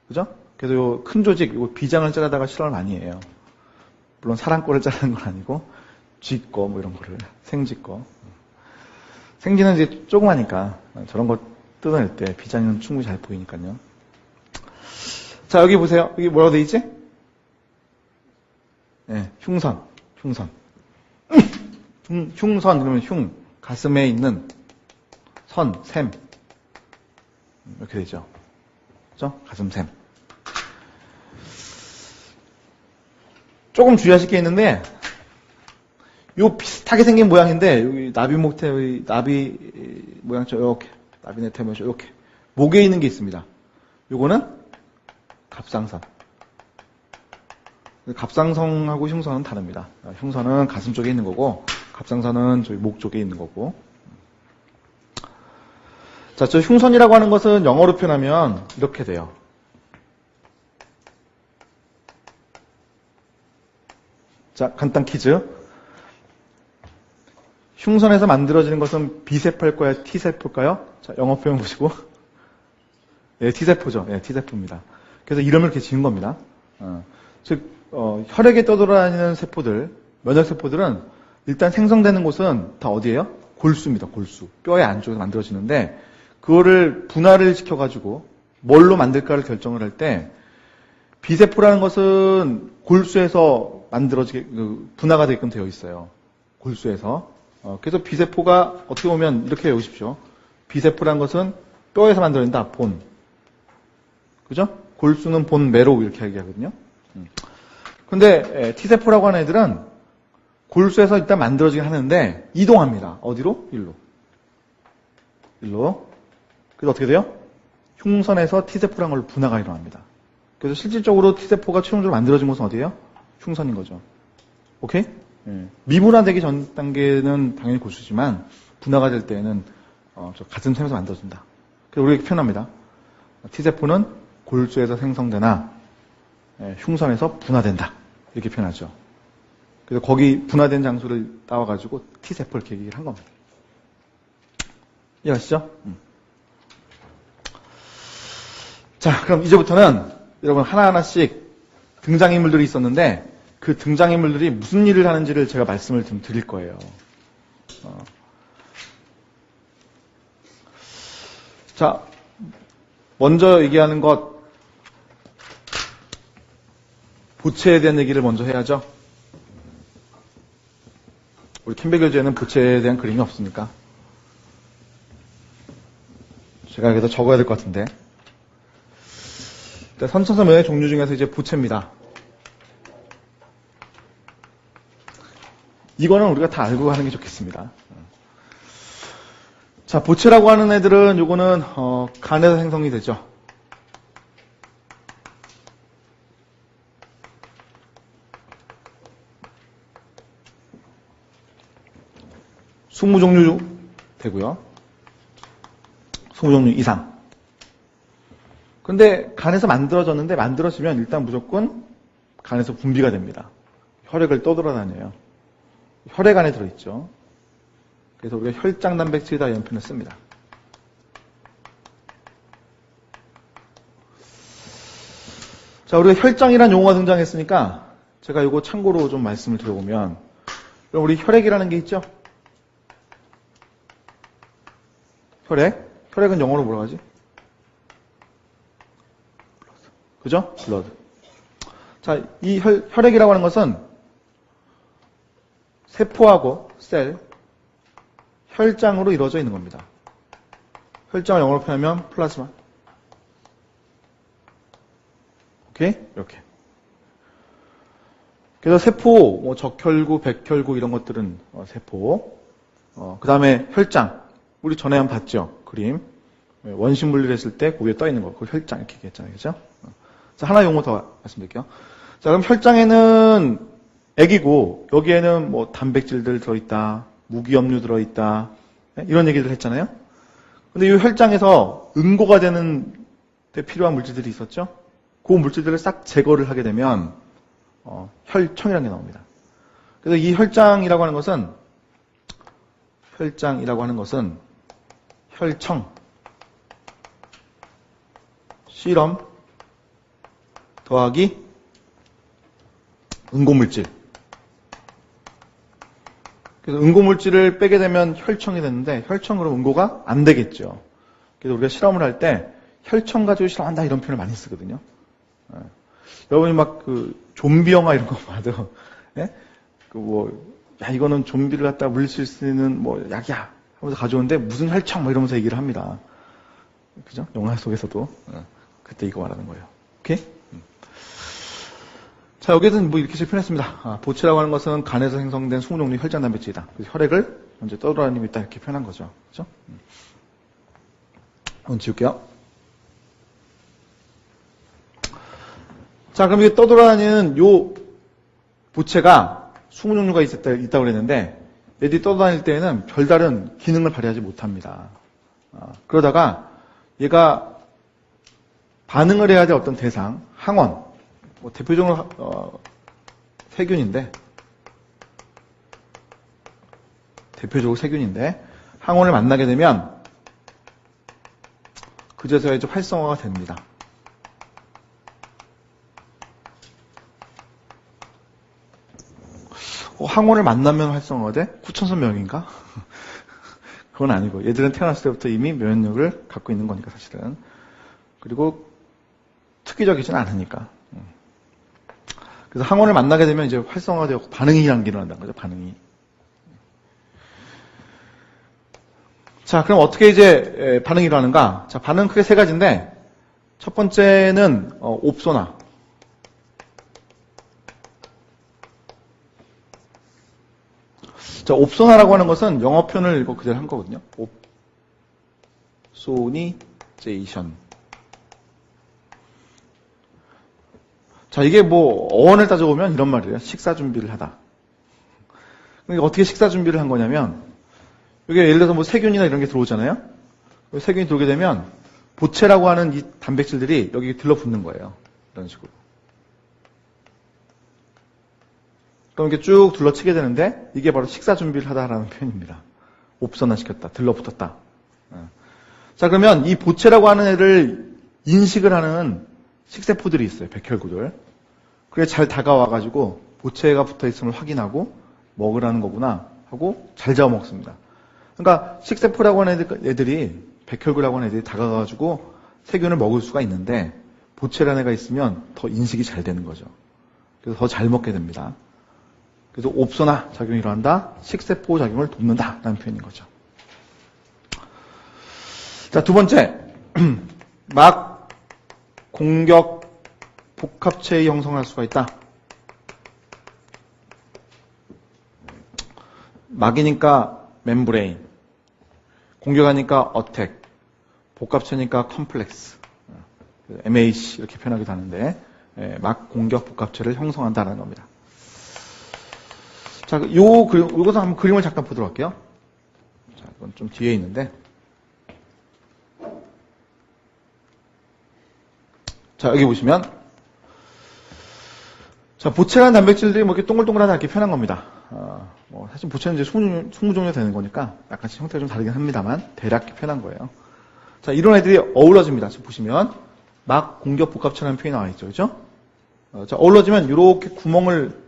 그죠? 그래서 요 큰 조직, 요 비장을 자르다가 실험을 많이 해요. 물론 사람 거를 자르는 건 아니고 쥐 거, 뭐 이런 거를, 생쥐 거. 생쥐는 이제 조그마니까 저런 거 뜯어낼 때 비장은 충분히 잘 보이니까요. 자, 여기 보세요. 여기 뭐라고 돼 있지? 네, 흉선. 흉선, 그러면 가슴에 있는 선, 샘. 이렇게 되죠. 그죠? 가슴샘. 조금 주의하실 게 있는데, 요 비슷하게 생긴 모양인데, 여기 나비 목태, 나비 모양처럼 이렇게, 나비 네태 모양처럼 이렇게, 목에 있는 게 있습니다. 요거는 갑상선. 갑상선하고 흉선은 다릅니다. 흉선은 가슴 쪽에 있는 거고, 갑상선은 저희 목 쪽에 있는 거고. 자, 저 흉선이라고 하는 것은 영어로 표현하면 이렇게 돼요. 자, 간단 퀴즈. 흉선에서 만들어지는 것은 B세포일까요? T세포일까요? 자, 영어 표현 보시고. 예, T세포죠. 예, T세포입니다. 그래서 이름을 이렇게 지은 겁니다. 즉, 혈액에 떠돌아다니는 세포들, 면역세포들은 일단 생성되는 곳은 다 어디예요? 골수입니다. 골수. 뼈의 안쪽에서 만들어지는데 그거를 분할을 시켜가지고 뭘로 만들까를 결정을 할 때 B세포라는 것은 골수에서 만들어지게 분화가 되게끔 되어 있어요. 골수에서. 그래서 B세포가 어떻게 보면 이렇게 외우십시오. B세포라는 것은 뼈에서 만들어진다. 본. 그죠? 골수는 본, 매로 이렇게 얘기하거든요. 근데 T세포라고 하는 애들은 골수에서 일단 만들어지긴 하는데 이동합니다. 어디로? 일로. 그래서 어떻게 돼요? 흉선에서 T세포라는 걸로 분화가 일어납니다. 그래서 실질적으로 T세포가 최종적으로 만들어진 곳은 어디예요? 흉선인 거죠. 오케이? 미분화되기 전 단계는 당연히 골수지만 분화가 될 때에는 저 가슴샘에서 만들어진다. 그래서 우리가 이렇게 표현합니다. T세포는 골수에서 생성되나 흉선에서 분화된다. 이렇게 표현하죠. 그래서 거기 분화된 장소를 따와가지고 T세포를 이렇게 얘기를 한 겁니다. 이해하시죠? 자, 그럼 이제부터는 여러분 하나하나씩 등장인물들이 있었는데 그 등장인물들이 무슨 일을 하는지를 제가 말씀을 좀 드릴 거예요. 자, 먼저 얘기하는 것 보체에 대한 얘기를 먼저 해야죠. 우리 캠벨 교재에는 보체에 대한 그림이 없습니까? 제가 여기다 적어야 될 것 같은데. 선천성 면역 종류 중에서 이제 보체입니다. 이거는 우리가 다 알고 하는 게 좋겠습니다. 자, 보체라고 하는 애들은 요거는 간에서 생성이 되죠. (20) 종류 되고요. 20종류 이상. 근데 간에서 만들어졌는데 만들어지면 일단 무조건 간에서 분비가 됩니다. 혈액을 떠돌아다녀요. 혈액 안에 들어있죠. 그래서 우리가 혈장 단백질이다 이런 표현을 씁니다. 자, 우리가 혈장이라는 용어가 등장했으니까 제가 이거 참고로 좀 말씀을 드려보면 우리 혈액이라는 게 있죠? 혈액은 영어로 뭐라고 하지? 그죠? blood. 자, 이 혈액이라고 하는 것은 세포하고 셀, 혈장으로 이루어져 있는 겁니다. 혈장을 영어로 표현하면 플라즈마. 오케이? 이렇게. 그래서 세포, 뭐 적혈구, 백혈구 이런 것들은 세포. 그 다음에 혈장. 우리 전에 한번 봤죠? 그림. 원심 분리를 했을 때 그 위에 떠 있는 거. 그걸 혈장 이렇게 얘기했잖아요. 그죠? 자, 하나 용어 더 말씀드릴게요. 자, 그럼 혈장에는 액이고 여기에는 뭐 단백질들 들어있다, 무기염류 들어있다 이런 얘기를 했잖아요. 근데 이 혈장에서 응고가 되는 데 필요한 물질들이 있었죠? 그 물질들을 싹 제거를 하게 되면 혈청이라는 게 나옵니다. 그래서 이 혈장이라고 하는 것은 혈청, 씨럼 더하기 응고물질. 그래서 응고물질을 빼게 되면 혈청이 되는데 혈청으로 응고가 안 되겠죠. 그래서 우리가 실험을 할 때 혈청 가지고 실험한다 이런 표현을 많이 쓰거든요. 여러분이 막 그 좀비 영화 이런 거 봐도 예? 야 이거는 좀비를 갖다 물리칠 수 있는 뭐 약이야 하면서 가져오는데 무슨 혈청 뭐 이러면서 얘기를 합니다. 그죠? 영화 속에서도 그때 이거 말하는 거예요. 오케이? 자, 여기에서는 뭐 이렇게 표현했습니다. 보채라고 하는 것은 간에서 생성된 20종류의 혈장 단백질이다. 그래서 혈액을 먼저 떠돌아다니고 있다 이렇게 표현한 거죠. 그죠? 한번 지울게요. 자, 그럼 이게 떠돌아다니는 요 보채가 20종류가 있다고 그랬는데 얘들이 떠돌아다닐 때에는 별다른 기능을 발휘하지 못합니다. 그러다가 얘가 반응을 해야 될 어떤 대상, 항원, 뭐 대표적으로 세균인데 항원을 만나게 되면 그제서야 이제 활성화가 됩니다. 항원을 만나면 활성화가 돼? 후천선 명인가? 그건 아니고 얘들은 태어났을 때부터 이미 면역력을 갖고 있는 거니까 사실은. 그리고 특이적이진 않으니까. 그래서 항원을 만나게 되면 이제 활성화가 되고 반응이라는 게 일어난다는 거죠. 반응이. 자, 그럼 어떻게 이제 반응이 일어나는가? 자, 반응은 크게 세 가지인데 첫 번째는 옵소나. 자, 옵소나라고 하는 것은 영어 표현을 이거 그대로 한 거거든요. 옵소니제이션. 자, 이게 뭐 어원을 따져보면 이런 말이에요. 식사 준비를 하다. 그러니까 어떻게 식사 준비를 한 거냐면 이게 예를 들어서 뭐 세균이나 이런 게 들어오잖아요. 세균이 들어오게 되면 보채라고 하는 이 단백질들이 여기 들러붙는 거예요. 이런 식으로. 그럼 이렇게 쭉 둘러치게 되는데 이게 바로 식사 준비를 하다라는 표현입니다. 옵선화시켰다. 들러붙었다. 자, 그러면 이 보채라고 하는 애를 인식을 하는 식세포들이 있어요. 백혈구들. 그게 잘 다가와가지고 보채가 붙어있음을 확인하고 먹으라는 거구나 하고 잘 잡아먹습니다. 그러니까 식세포라고 하는 애들이 백혈구라고 하는 애들이 다가가가지고 세균을 먹을 수가 있는데 보채라는 애가 있으면 더 인식이 잘 되는 거죠. 그래서 더 잘 먹게 됩니다. 그래서 옵소나 작용이 일어난다. 식세포 작용을 돕는다. 라는 표현인 거죠. 자, 두 번째. 막 공격 복합체의 형성을 할 수가 있다. 막이니까 멤브레인, 공격하니까 어택, 복합체니까 컴플렉스, MAC 이렇게 표현하기도 하는데 막 공격 복합체를 형성한다는 겁니다. 자, 요것은 한번 그림을 잠깐 보도록 할게요. 자, 이건 좀 뒤에 있는데. 자, 여기 보시면. 자, 보채라는 단백질들이 뭐 이렇게 동글동글하다 이렇게 표현한 겁니다. 뭐 사실 보채는 이제 20종류가 되는 거니까 약간씩 형태가 좀 다르긴 합니다만, 대략 이렇게 표현한 거예요. 자, 이런 애들이 어우러집니다. 지금 보시면. 막 공격 복합체라는 표현이 나와 있죠. 그죠? 자, 어우러지면 이렇게 구멍을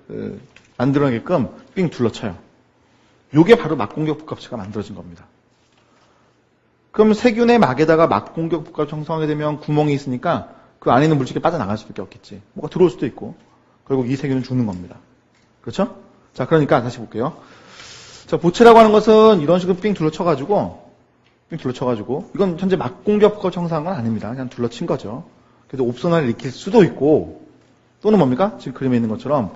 만들어내게끔 삥 둘러쳐요. 요게 바로 막공격 복합체가 만들어진 겁니다. 그럼 세균의 막에다가 막공격 복합체 형성하게 되면 구멍이 있으니까 그 안에 있는 물질이 빠져나갈 수밖에 없겠지. 뭐가 들어올 수도 있고. 결국 이 세균은 죽는 겁니다. 그렇죠? 자, 그러니까 다시 볼게요. 자, 보채라고 하는 것은 이런 식으로 삥 둘러쳐가지고 이건 현재 막공격 복합체 형성한 건 아닙니다. 그냥 둘러친 거죠. 그래서 옵소나를 일으킬 수도 있고 또는 뭡니까? 지금 그림에 있는 것처럼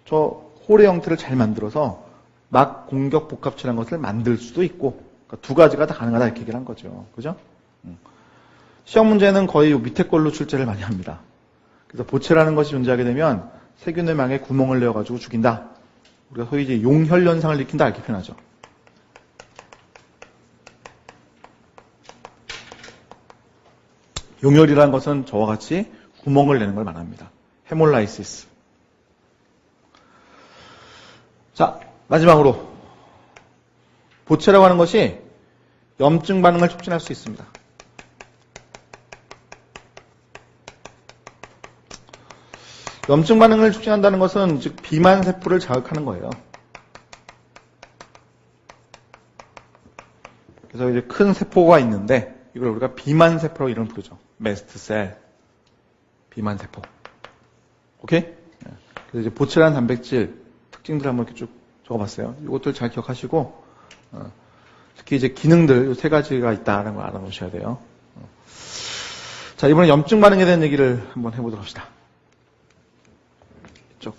저 홀의 형태를 잘 만들어서 막 공격 복합체라는 것을 만들 수도 있고 그러니까 두 가지가 다 가능하다 이렇게 얘기를 한 거죠. 그죠? 시험 문제는 거의 밑에 걸로 출제를 많이 합니다. 그래서 보채라는 것이 존재하게 되면 세균의 망에 구멍을 내어가지고 죽인다. 우리가 소위 이제 용혈 현상을 일으킨다 이렇게 표현하죠. 용혈이라는 것은 저와 같이 구멍을 내는 걸 말합니다. 헤몰라이시스. 자, 마지막으로 보채라고 하는 것이 염증 반응을 촉진할 수 있습니다. 염증 반응을 촉진한다는 것은 즉 비만 세포를 자극하는 거예요. 그래서 이제 큰 세포가 있는데 이걸 우리가 비만 세포라고 이름 부르죠. 메스트셀, 비만 세포. 오케이? 그래서 이제 보채라는 단백질 특징들 한번 이렇게 쭉 적어봤어요. 이것들 잘 기억하시고 특히 이제 기능들 이 세 가지가 있다는 걸 알아놓으셔야 돼요. 자, 이번엔 염증 반응에 대한 얘기를 한번 해보도록 합시다. 이쪽.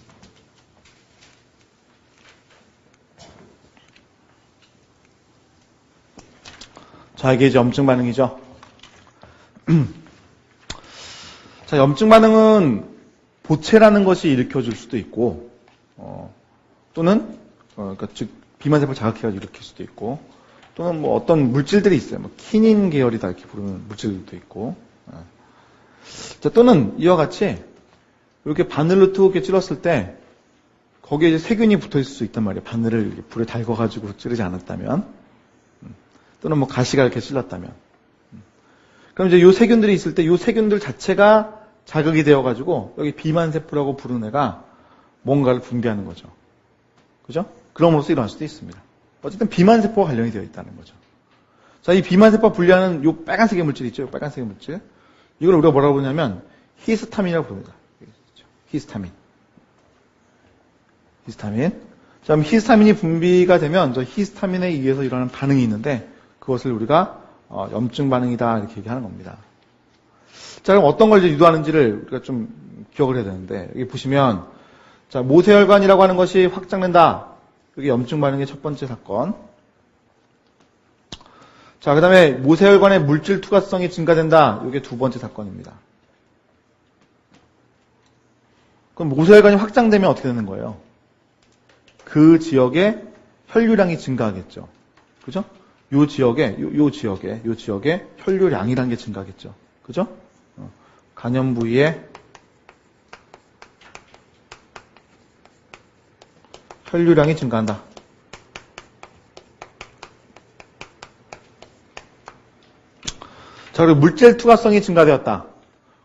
자, 이게 이제 염증 반응이죠. 자, 염증 반응은 보채라는 것이 일으켜줄 수도 있고, 또는, 그러니까 즉, 비만세포를 자극해가지고 일으킬 수도 있고, 또는 뭐 어떤 물질들이 있어요. 뭐, 키닌 계열이다 이렇게 부르는 물질들도 있고, 자, 또는 이와 같이, 이렇게 바늘로 툭 찔렀을 때, 거기에 이제 세균이 붙어 있을 수 있단 말이에요. 바늘을 이렇게 불에 달궈가지고 찌르지 않았다면, 또는 뭐 가시가 이렇게 찔렀다면. 그럼 이제 요 세균들이 있을 때, 요 세균들 자체가 자극이 되어가지고, 여기 비만세포라고 부르는 애가 뭔가를 분비하는 거죠. 그죠? 그럼으로써 일어날 수도 있습니다. 어쨌든 비만세포와 관련이 되어 있다는 거죠. 자, 이 비만세포가 분리하는 요 빨간색의 물질 있죠? 빨간색의 물질. 이걸 우리가 뭐라고 부르냐면, 히스타민이라고 부릅니다. 히스타민. 히스타민. 자, 그럼 히스타민이 분비가 되면, 저 히스타민에 의해서 일어나는 반응이 있는데, 그것을 우리가 염증 반응이다 이렇게 얘기하는 겁니다. 자, 그럼 어떤 걸 이제 유도하는지를 우리가 좀 기억을 해야 되는데, 여기 보시면, 자, 모세혈관이라고 하는 것이 확장된다. 이게 염증 반응의 첫 번째 사건. 자, 그 다음에 모세혈관의 물질 투과성이 증가된다. 이게 두 번째 사건입니다. 그럼 모세혈관이 확장되면 어떻게 되는 거예요? 그 지역의 혈류량이 증가하겠죠. 그죠? 요 지역에 혈류량이라는 게 증가하겠죠. 그죠? 간염 부위에 혈류량이 증가한다. 자, 그리고 물질 투과성이 증가되었다.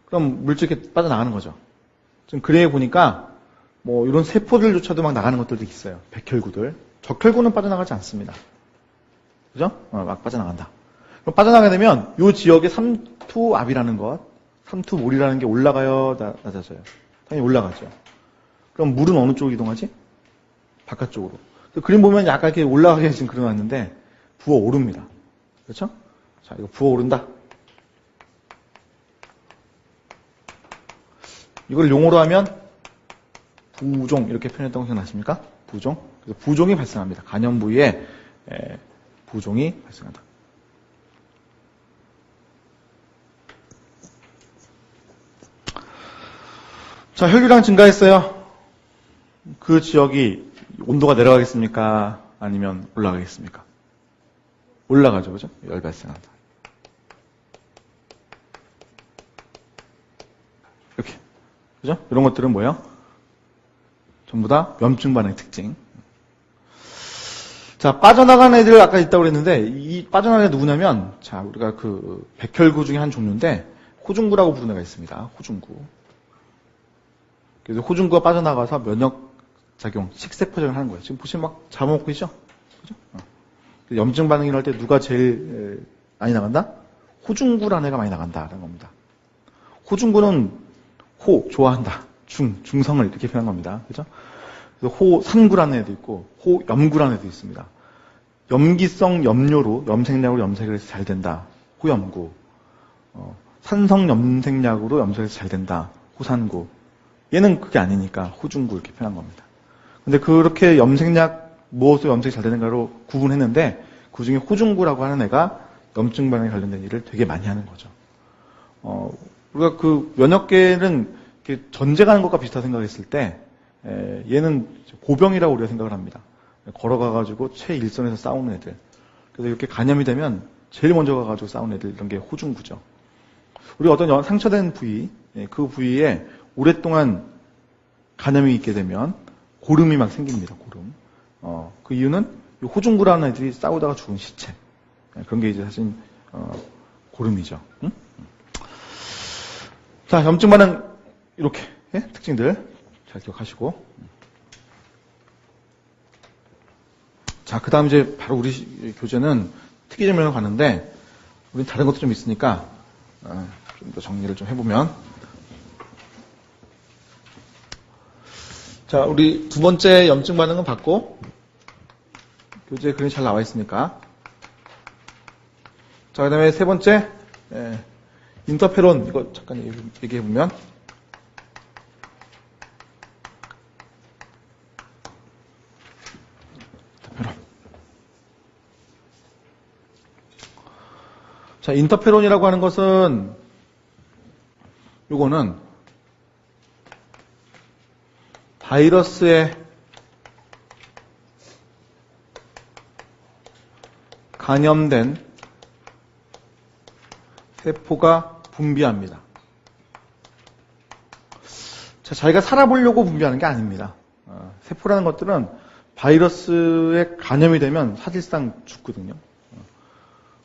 그럼 물질이 이렇게 빠져나가는 거죠. 지금 그래에 보니까 뭐 이런 세포들조차도 막 나가는 것들도 있어요. 백혈구들. 적혈구는 빠져나가지 않습니다. 그죠? 막 빠져나간다. 그럼 빠져나가게 되면 이 지역의 삼투압이라는 것, 삼투몰이라는 게 올라가요, 낮아져요? 당연히 올라가죠. 그럼 물은 어느 쪽으로 이동하지? 바깥쪽으로. 그림 보면 약간 이렇게 올라가게 지금 그려놨는데 부어오릅니다. 그렇죠? 자, 이거 부어오른다. 이걸 용어로 하면 부종 이렇게 표현했던 거 기억나십니까? 부종. 그래서 부종이 발생합니다. 간염 부위에 부종이 발생한다. 자, 혈류량 증가했어요. 그 지역이 온도가 내려가겠습니까? 아니면 올라가겠습니까? 올라가죠, 그죠? 열 발생한다. 이렇게. 그죠? 이런 것들은 뭐예요? 전부 다 염증 반응의 특징. 자, 빠져나간 애들 아까 있다고 그랬는데, 이 빠져나간 애 누구냐면, 자, 우리가 그 백혈구 중에 한 종류인데, 호중구라고 부르는 애가 있습니다. 호중구. 그래서 호중구가 빠져나가서 면역작용, 식세포작용을 하는 거예요. 지금 보시면 막 잡아먹고 있죠? 그죠? 염증 반응이 일어날 때 누가 제일 많이 나간다? 호중구라는 애가 많이 나간다라는 겁니다. 호중구는 호, 좋아한다. 중성을 이렇게 표현한 겁니다. 그죠? 그래서 호산구라는 애도 있고, 호염구라는 애도 있습니다. 염기성 염료로, 염색약으로 염색을 해서 잘 된다. 호염구. 산성 염색약으로 염색을 해서 잘 된다. 호산구. 얘는 그게 아니니까 호중구 이렇게 표현한 겁니다. 근데 그렇게 염색약, 무엇으로 염색이 잘 되는가로 구분했는데, 그 중에 호중구라고 하는 애가 염증 반응에 관련된 일을 되게 많이 하는 거죠. 우리가 그 면역계는 전쟁하는 것과 비슷하다 생각했을 때, 얘는 고병이라고 우리가 생각을 합니다. 걸어가가지고 최일선에서 싸우는 애들. 그래서 이렇게 간염이 되면 제일 먼저 가가지고 싸우는 애들, 이런 게 호중구죠. 우리가 어떤 상처된 부위, 그 부위에 오랫동안 간염이 있게 되면 고름이 막 생깁니다. 고름. 그 이유는 이 호중구라는 애들이 싸우다가 죽은 시체. 그런 게 이제 사실 고름이죠. 응? 자, 염증 반응 이렇게 특징들 잘 기억하시고. 자, 그 다음 이제 바로 우리 교재는 특이점으로 가는데 우리 다른 것도 좀 있으니까 좀 더 정리를 좀 해보면. 자, 우리 두 번째 염증 반응은 봤고, 교재에 그림이 잘 나와 있으니까. 자, 그 다음에 세 번째, 인터페론, 이거 잠깐 얘기해보면. 인터페론. 자, 인터페론이라고 하는 것은, 요거는 바이러스에 감염된 세포가 분비합니다. 자, 자기가 살아보려고 분비하는 게 아닙니다. 세포라는 것들은 바이러스에 감염이 되면 사실상 죽거든요.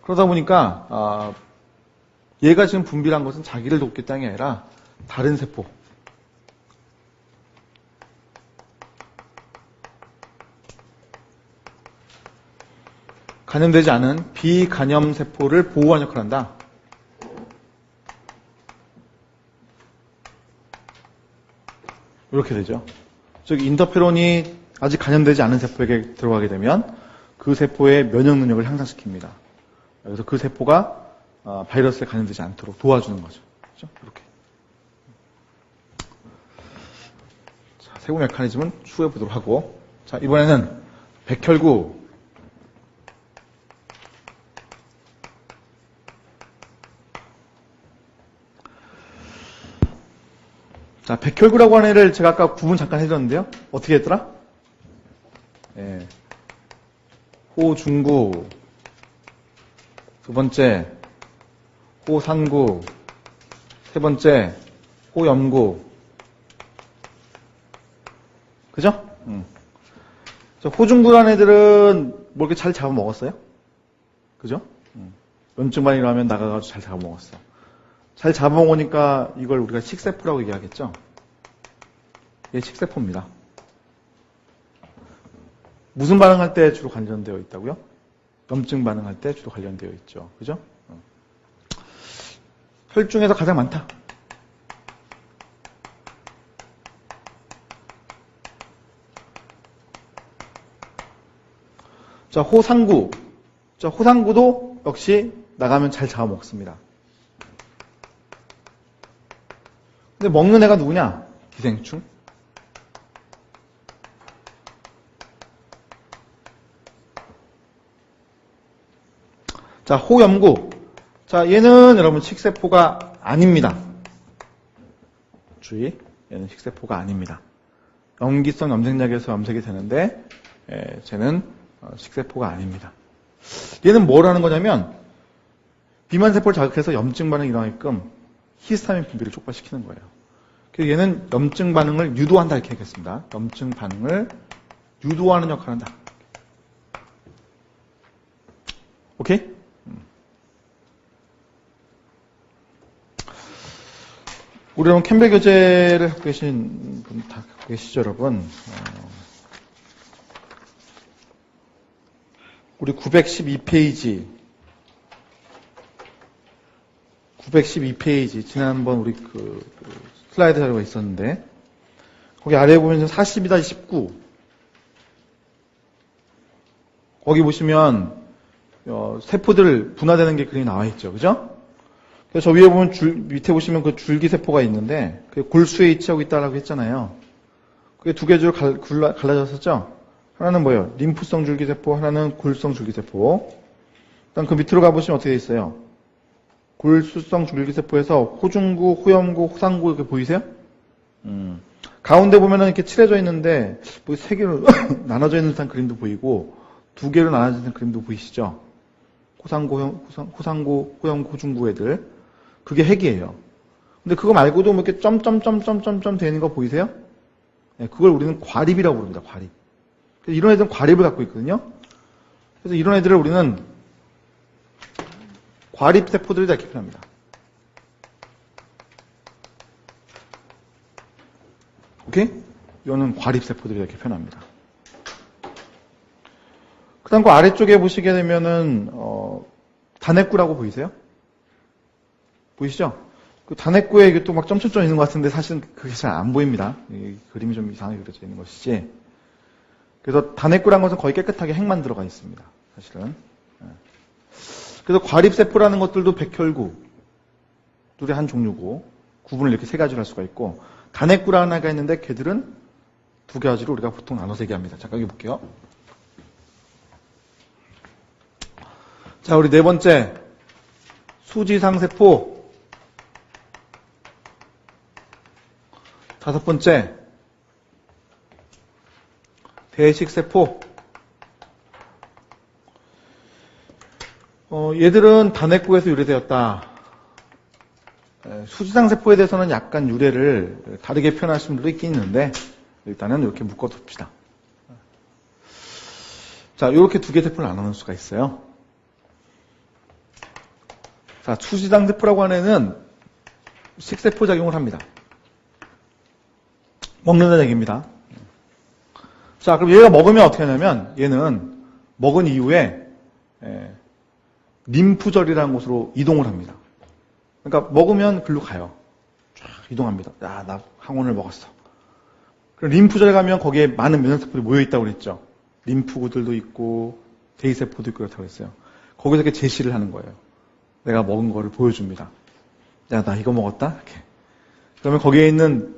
그러다 보니까 얘가 지금 분비한 것은 자기를 돕겠다는 게 아니라 다른 세포, 감염되지 않은 비감염 세포를 보호하는 역할을 한다. 이렇게 되죠. 즉 인터페론이 아직 감염되지 않은 세포에게 들어가게 되면 그 세포의 면역 능력을 향상시킵니다. 그래서 그 세포가 바이러스에 감염되지 않도록 도와주는 거죠. 그렇죠? 이렇게. 자, 세부 메커니즘은 추후에 보도록 하고, 자, 이번에는 백혈구. 자, 백혈구라고 하는 애를 제가 아까 구분 잠깐 해줬는데요. 어떻게 했더라? 호중구. 두 번째, 호산구. 세 번째, 호염구. 그죠? 호중구라는 애들은 뭐 이렇게 잘 잡아먹었어요? 그죠? 염증반이 일어나면 나가가지고 잘 잡아먹었어. 잘 잡아먹으니까 이걸 우리가 식세포라고 얘기하겠죠? 이게 식세포입니다. 무슨 반응할 때 주로 관련되어 있다고요? 염증 반응할 때 주로 관련되어 있죠. 그죠? 혈중에서 가장 많다. 자, 호상구. 자, 호상구도 역시 나가면 잘 잡아먹습니다. 근데 먹는 애가 누구냐? 기생충. 자, 호염구. 자, 얘는 여러분 식세포가 아닙니다. 주의. 얘는 식세포가 아닙니다. 염기성 염색약에서 염색이 되는데, 쟤는 식세포가 아닙니다. 얘는 뭘 하는 거냐면, 비만세포를 자극해서 염증 반응이 일어나게끔 히스타민 분비를 촉발시키는 거예요. 그래서 얘는 염증 반응을 유도한다 이렇게 하겠습니다. 염증 반응을 유도하는 역할을 한다. 오케이? 우리 여러분 캠벨 교재를 갖고 계신 분 다 갖고 계시죠, 여러분? 우리 912페이지. 912페이지. 지난번 우리 슬라이드 자료가 있었는데, 거기 아래에 보면 42-19. 거기 보시면, 세포들 분화되는 게 그림이 나와 있죠. 그죠? 그래서 저 위에 보면 밑에 보시면 그 줄기세포가 있는데, 그게 골수에 위치하고 있다라고 했잖아요. 그게 두 개 줄로 갈라졌었죠? 하나는 뭐예요? 림프성 줄기세포, 하나는 골수성 줄기세포. 일단 그 밑으로 가보시면 어떻게 돼 있어요? 골수성 줄기세포에서 호중구, 호염구, 호상구 이렇게 보이세요? 가운데 보면은 이렇게 칠해져 있는데, 뭐 세 개로 나눠져 있는 듯한 그림도 보이고, 두 개로 나눠져 있는 그림도 보이시죠? 호상구, 호염구, 호중구 애들. 그게 핵이에요. 근데 그거 말고도 뭐 이렇게 점점점점점점 되는 거 보이세요? 네, 그걸 우리는 과립이라고 부릅니다. 과립. 그래서 이런 애들은 과립을 갖고 있거든요. 그래서 이런 애들을 우리는 과립세포들이다 이렇게 표현합니다. 오케이? 이거는 과립세포들이다 이렇게 표현합니다. 그 다음 그 아래쪽에 보시게 되면은, 단핵구라고 보이세요? 보이시죠? 그 단핵구에 이게 또 막 점점점 있는 것 같은데 사실은 그게 잘 안 보입니다. 이 그림이 좀 이상하게 그려져 있는 것이지. 그래서 단핵구라는 것은 거의 깨끗하게 핵만 들어가 있습니다. 사실은. 그래서 과립세포라는 것들도 백혈구, 둘의 한 종류고, 구분을 이렇게 세 가지로 할 수가 있고, 단핵구라는 하나가 있는데 걔들은 두 가지로 우리가 보통 나눠서 얘기합니다. 잠깐 여기 볼게요. 자, 우리 네 번째. 수지상세포. 다섯 번째. 대식세포. 얘들은 단핵구에서 유래되었다. 수지상세포에 대해서는 약간 유래를 다르게 표현하시는 분들도 있긴 있는데 일단은 이렇게 묶어둡시다. 자, 이렇게 두 개 세포를 나눌 수가 있어요. 자, 수지상세포라고 하는 애는 식세포 작용을 합니다. 먹는다는 얘기입니다. 자, 그럼 얘가 먹으면 어떻게 하냐면 얘는 먹은 이후에 림프절이라는 곳으로 이동을 합니다. 그러니까 먹으면 글로 가요. 쫙 이동합니다. 야, 나 항원을 먹었어. 그럼 림프절에 가면 거기에 많은 면역세포들이 모여있다고 그랬죠. 림프구들도 있고 대의세포도 있고 그렇다고 했어요. 거기서 이렇게 제시를 하는 거예요. 내가 먹은 거를 보여줍니다. 야, 나 이거 먹었다? 이렇게. 그러면 거기에 있는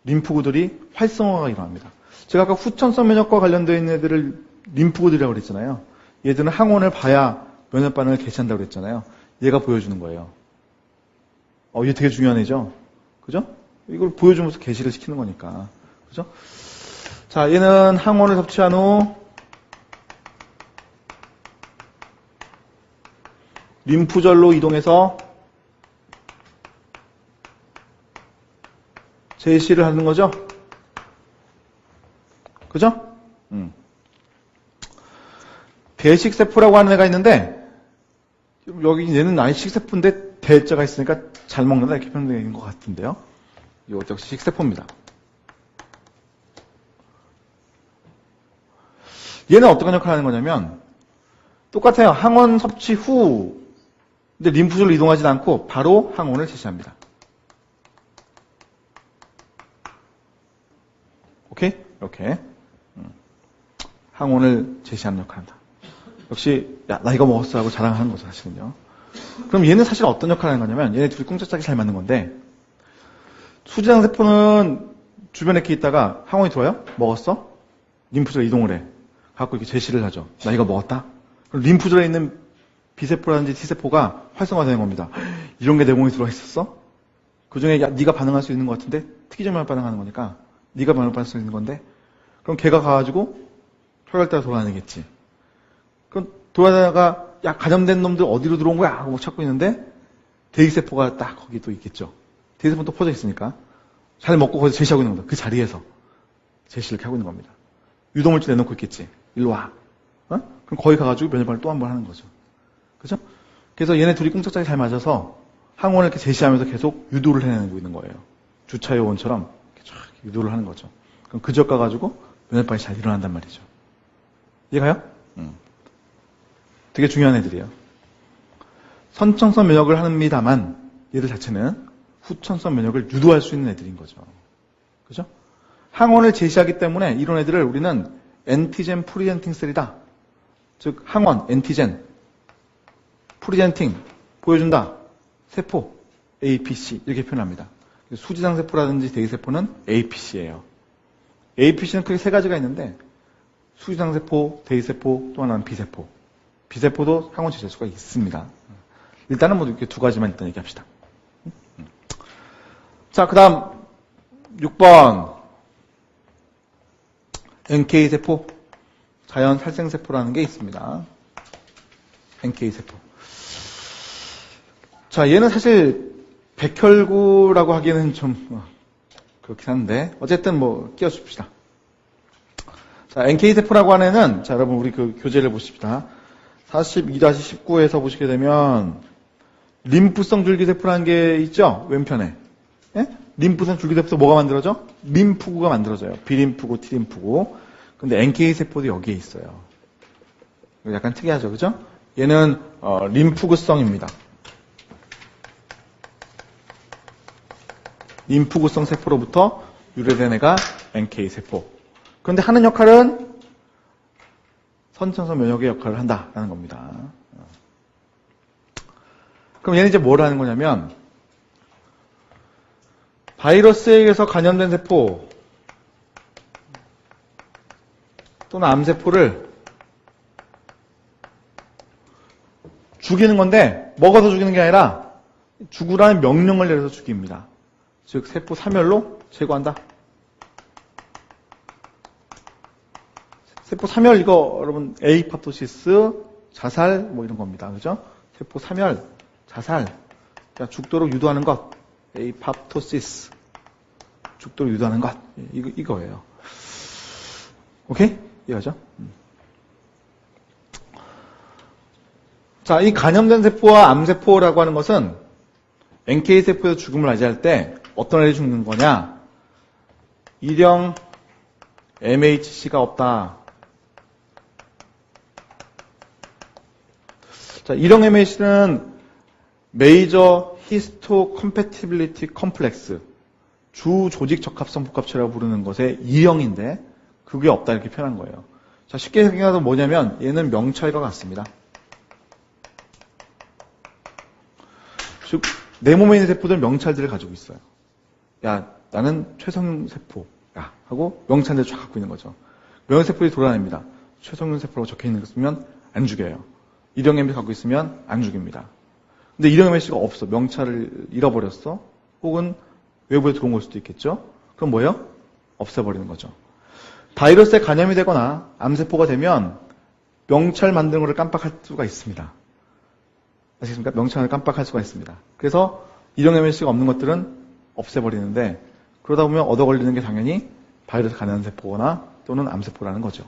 림프구들이 활성화가 일어납니다. 제가 아까 후천성 면역과 관련되어 있는 애들을 림프구들이라고 그랬잖아요. 얘들은 항원을 봐야 면역 반응을 개시한다고 그랬잖아요. 얘가 보여주는 거예요. 이게 되게 중요한 애죠. 그죠? 이걸 보여주면서 개시를 시키는 거니까. 그죠? 자, 얘는 항원을 섭취한 후 림프절로 이동해서 제시를 하는 거죠. 그죠? 대식세포라고 하는 애가 있는데 여기 얘는 아예 식세포인데 대자가 있으니까 잘 먹는다 이렇게 표현되는 것 같은데요. 이거 역시 식세포입니다. 얘는 어떤 역할을 하는 거냐면 똑같아요. 항원 섭취 후 근데 림프절로 이동하지 않고 바로 항원을 제시합니다. 오케이? 이렇게 항원을 제시하는 역할을 한다. 역시 야, 나 이거 먹었어 하고 자랑하는 거죠, 사실은요. 그럼 얘는 사실 어떤 역할을 하는 거냐면 얘네 둘이 꿍짝짝이 잘 맞는 건데 수지장세포는 주변에 이렇게 있다가 항원이 들어와요? 먹었어? 림프절에 이동을 해. 갖고 이렇게 제시를 하죠. 나 이거 먹었다? 그럼 림프절에 있는 B세포라든지 T세포가 활성화되는 겁니다. 이런 게 내공에 들어와 있었어? 그 중에 야, 네가 반응할 수 있는 것 같은데 특이점만 반응하는 거니까 네가 반응할 수 있는 건데 그럼 걔가 가가지고 혈관따라 돌아다니겠지. 그럼 돌아다니다가 야 감염된 놈들 어디로 들어온 거야? 하고 찾고 있는데 대기세포가 딱 거기 또 있겠죠. 대기세포는 또 퍼져 있으니까 잘 먹고 거기서 제시하고 있는 겁니다. 그 자리에서 제시를 이렇게 하고 있는 겁니다. 유도물질 내놓고 있겠지. 일로 와. 그럼 거기 가가지고 면역반응을 또 한 번 하는 거죠. 그죠? 그래서 얘네 둘이 꿍짝짝이 잘 맞아서 항원을 이렇게 제시하면서 계속 유도를 해내고 있는 거예요. 주차 요원처럼 이렇게 쫙 유도를 하는 거죠. 그럼 그저 가가지고 면역반응이 잘 일어난단 말이죠. 이해가요? 되게 중요한 애들이에요. 선천성 면역을 합니다만 얘들 자체는 후천성 면역을 유도할 수 있는 애들인 거죠. 그죠? 항원을 제시하기 때문에 이런 애들을 우리는 엔티젠 프리젠팅 셀이다. 즉 항원, 엔티젠, 프리젠팅 보여준다. 세포, APC 이렇게 표현합니다. 수지상세포라든지 대기세포는 APC예요. APC는 크게 세 가지가 있는데 수지상세포, 대기세포, 또 하나는 B세포. B세포도 항원 제시할 수가 있습니다. 일단은 뭐 이렇게 두 가지만 일단 얘기합시다. 자, 그 다음 6번 NK세포, 자연 살생세포라는 게 있습니다. NK세포. 자, 얘는 사실 백혈구라고 하기에는 좀 그렇긴 한데 어쨌든 뭐 끼워줍시다. 자, NK세포라고 하는 애는 자, 여러분 우리 그 교재를 보십시다. 42-19에서 보시게 되면 림프성 줄기세포라는 게 있죠? 왼편에. 예? 림프성 줄기세포에서 뭐가 만들어져? 림프구가 만들어져요. 비림프구, T림프구. 근데 NK세포도 여기에 있어요. 약간 특이하죠, 그죠? 얘는 림프구성입니다. 림프구성 세포로부터 유래된 애가 NK세포. 그런데 하는 역할은 선천성 면역의 역할을 한다라는 겁니다. 그럼 얘는 이제 뭘 하는 거냐면 바이러스에 의해서 감염된 세포 또는 암세포를 죽이는 건데 먹어서 죽이는 게 아니라 죽으라는 명령을 내려서 죽입니다. 즉 세포 사멸로 제거한다. 세포 사멸 이거 여러분 에이팝토시스, 자살 뭐 이런 겁니다. 그죠? 세포 사멸, 자살, 죽도록 유도하는 것, 에이팝토시스, 죽도록 유도하는 것 이거예요. 오케이? 이해하죠? 자, 이 감염된 세포와 암세포라고 하는 것은 NK세포에서 죽음을 맞이할 때 어떤 애들이 죽는 거냐? 일형 MHC가 없다. 자, 일형 MHC는 메이저 히스토 컴패티빌리티 컴플렉스, 주 조직 적합성 복합체라고 부르는 것의 이형인데 그게 없다 이렇게 표현한 거예요. 자, 쉽게 생각해서 뭐냐면 얘는 명찰과 같습니다. 즉 내 몸에 있는 세포들은 명찰들을 가지고 있어요. 야, 나는 최성윤 세포야 하고 명찰들을 쫙 갖고 있는 거죠. 면역세포들이 돌아다닙니다. 최성윤 세포라고 적혀있는 거 쓰면 안 죽여요. 일형 MHC 갖고 있으면 안 죽입니다. 근데 일형 MHC가 없어. 명찰을 잃어버렸어. 혹은 외부에 들어온 걸 수도 있겠죠. 그럼 뭐예요? 없애버리는 거죠. 바이러스에 감염이 되거나 암세포가 되면 명찰 만드는 것을 깜빡할 수가 있습니다. 아시겠습니까? 명찰을 깜빡할 수가 있습니다. 그래서 일형 MHC가 없는 것들은 없애버리는데 그러다 보면 얻어 걸리는 게 당연히 바이러스 감염세포나 또는 암세포라는 거죠.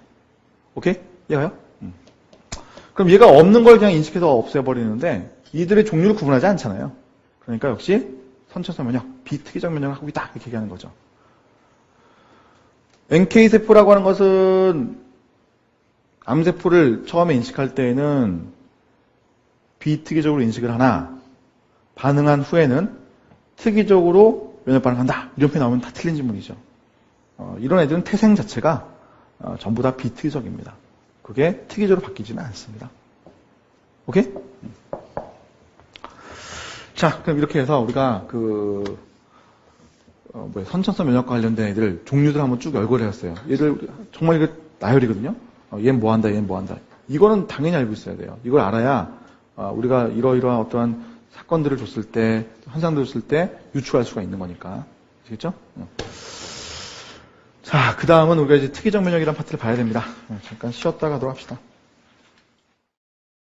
오케이? 이해가요? 그럼 얘가 없는 걸 그냥 인식해서 없애버리는데 이들의 종류를 구분하지 않잖아요. 그러니까 역시 선천성 면역, 비특이적 면역을 하고 있다 이렇게 얘기하는 거죠. NK세포라고 하는 것은 암세포를 처음에 인식할 때에는 비특이적으로 인식을 하나 반응한 후에는 특이적으로 면역 반응한다. 이런 표현이 나오면 다 틀린 질문이죠. 이런 애들은 태생 자체가 전부 다 비특이적입니다. 그게 특이적으로 바뀌지는 않습니다. 오케이? 자, 그럼 이렇게 해서 우리가 선천성 면역과 관련된 애들 종류들 한번 쭉 열거를 해왔어요. 얘들 정말 이거 나열이거든요. 얘는 뭐 한다, 얘는 뭐 한다. 이거는 당연히 알고 있어야 돼요. 이걸 알아야 우리가 이러이러한 어떠한 사건들을 줬을 때, 현상들을 줬을 때 유추할 수가 있는 거니까. 아시겠죠? 자, 그 다음은 우리가 이제 특이적 면역이라는 파트를 봐야 됩니다. 잠깐 쉬었다가 하도록 합시다.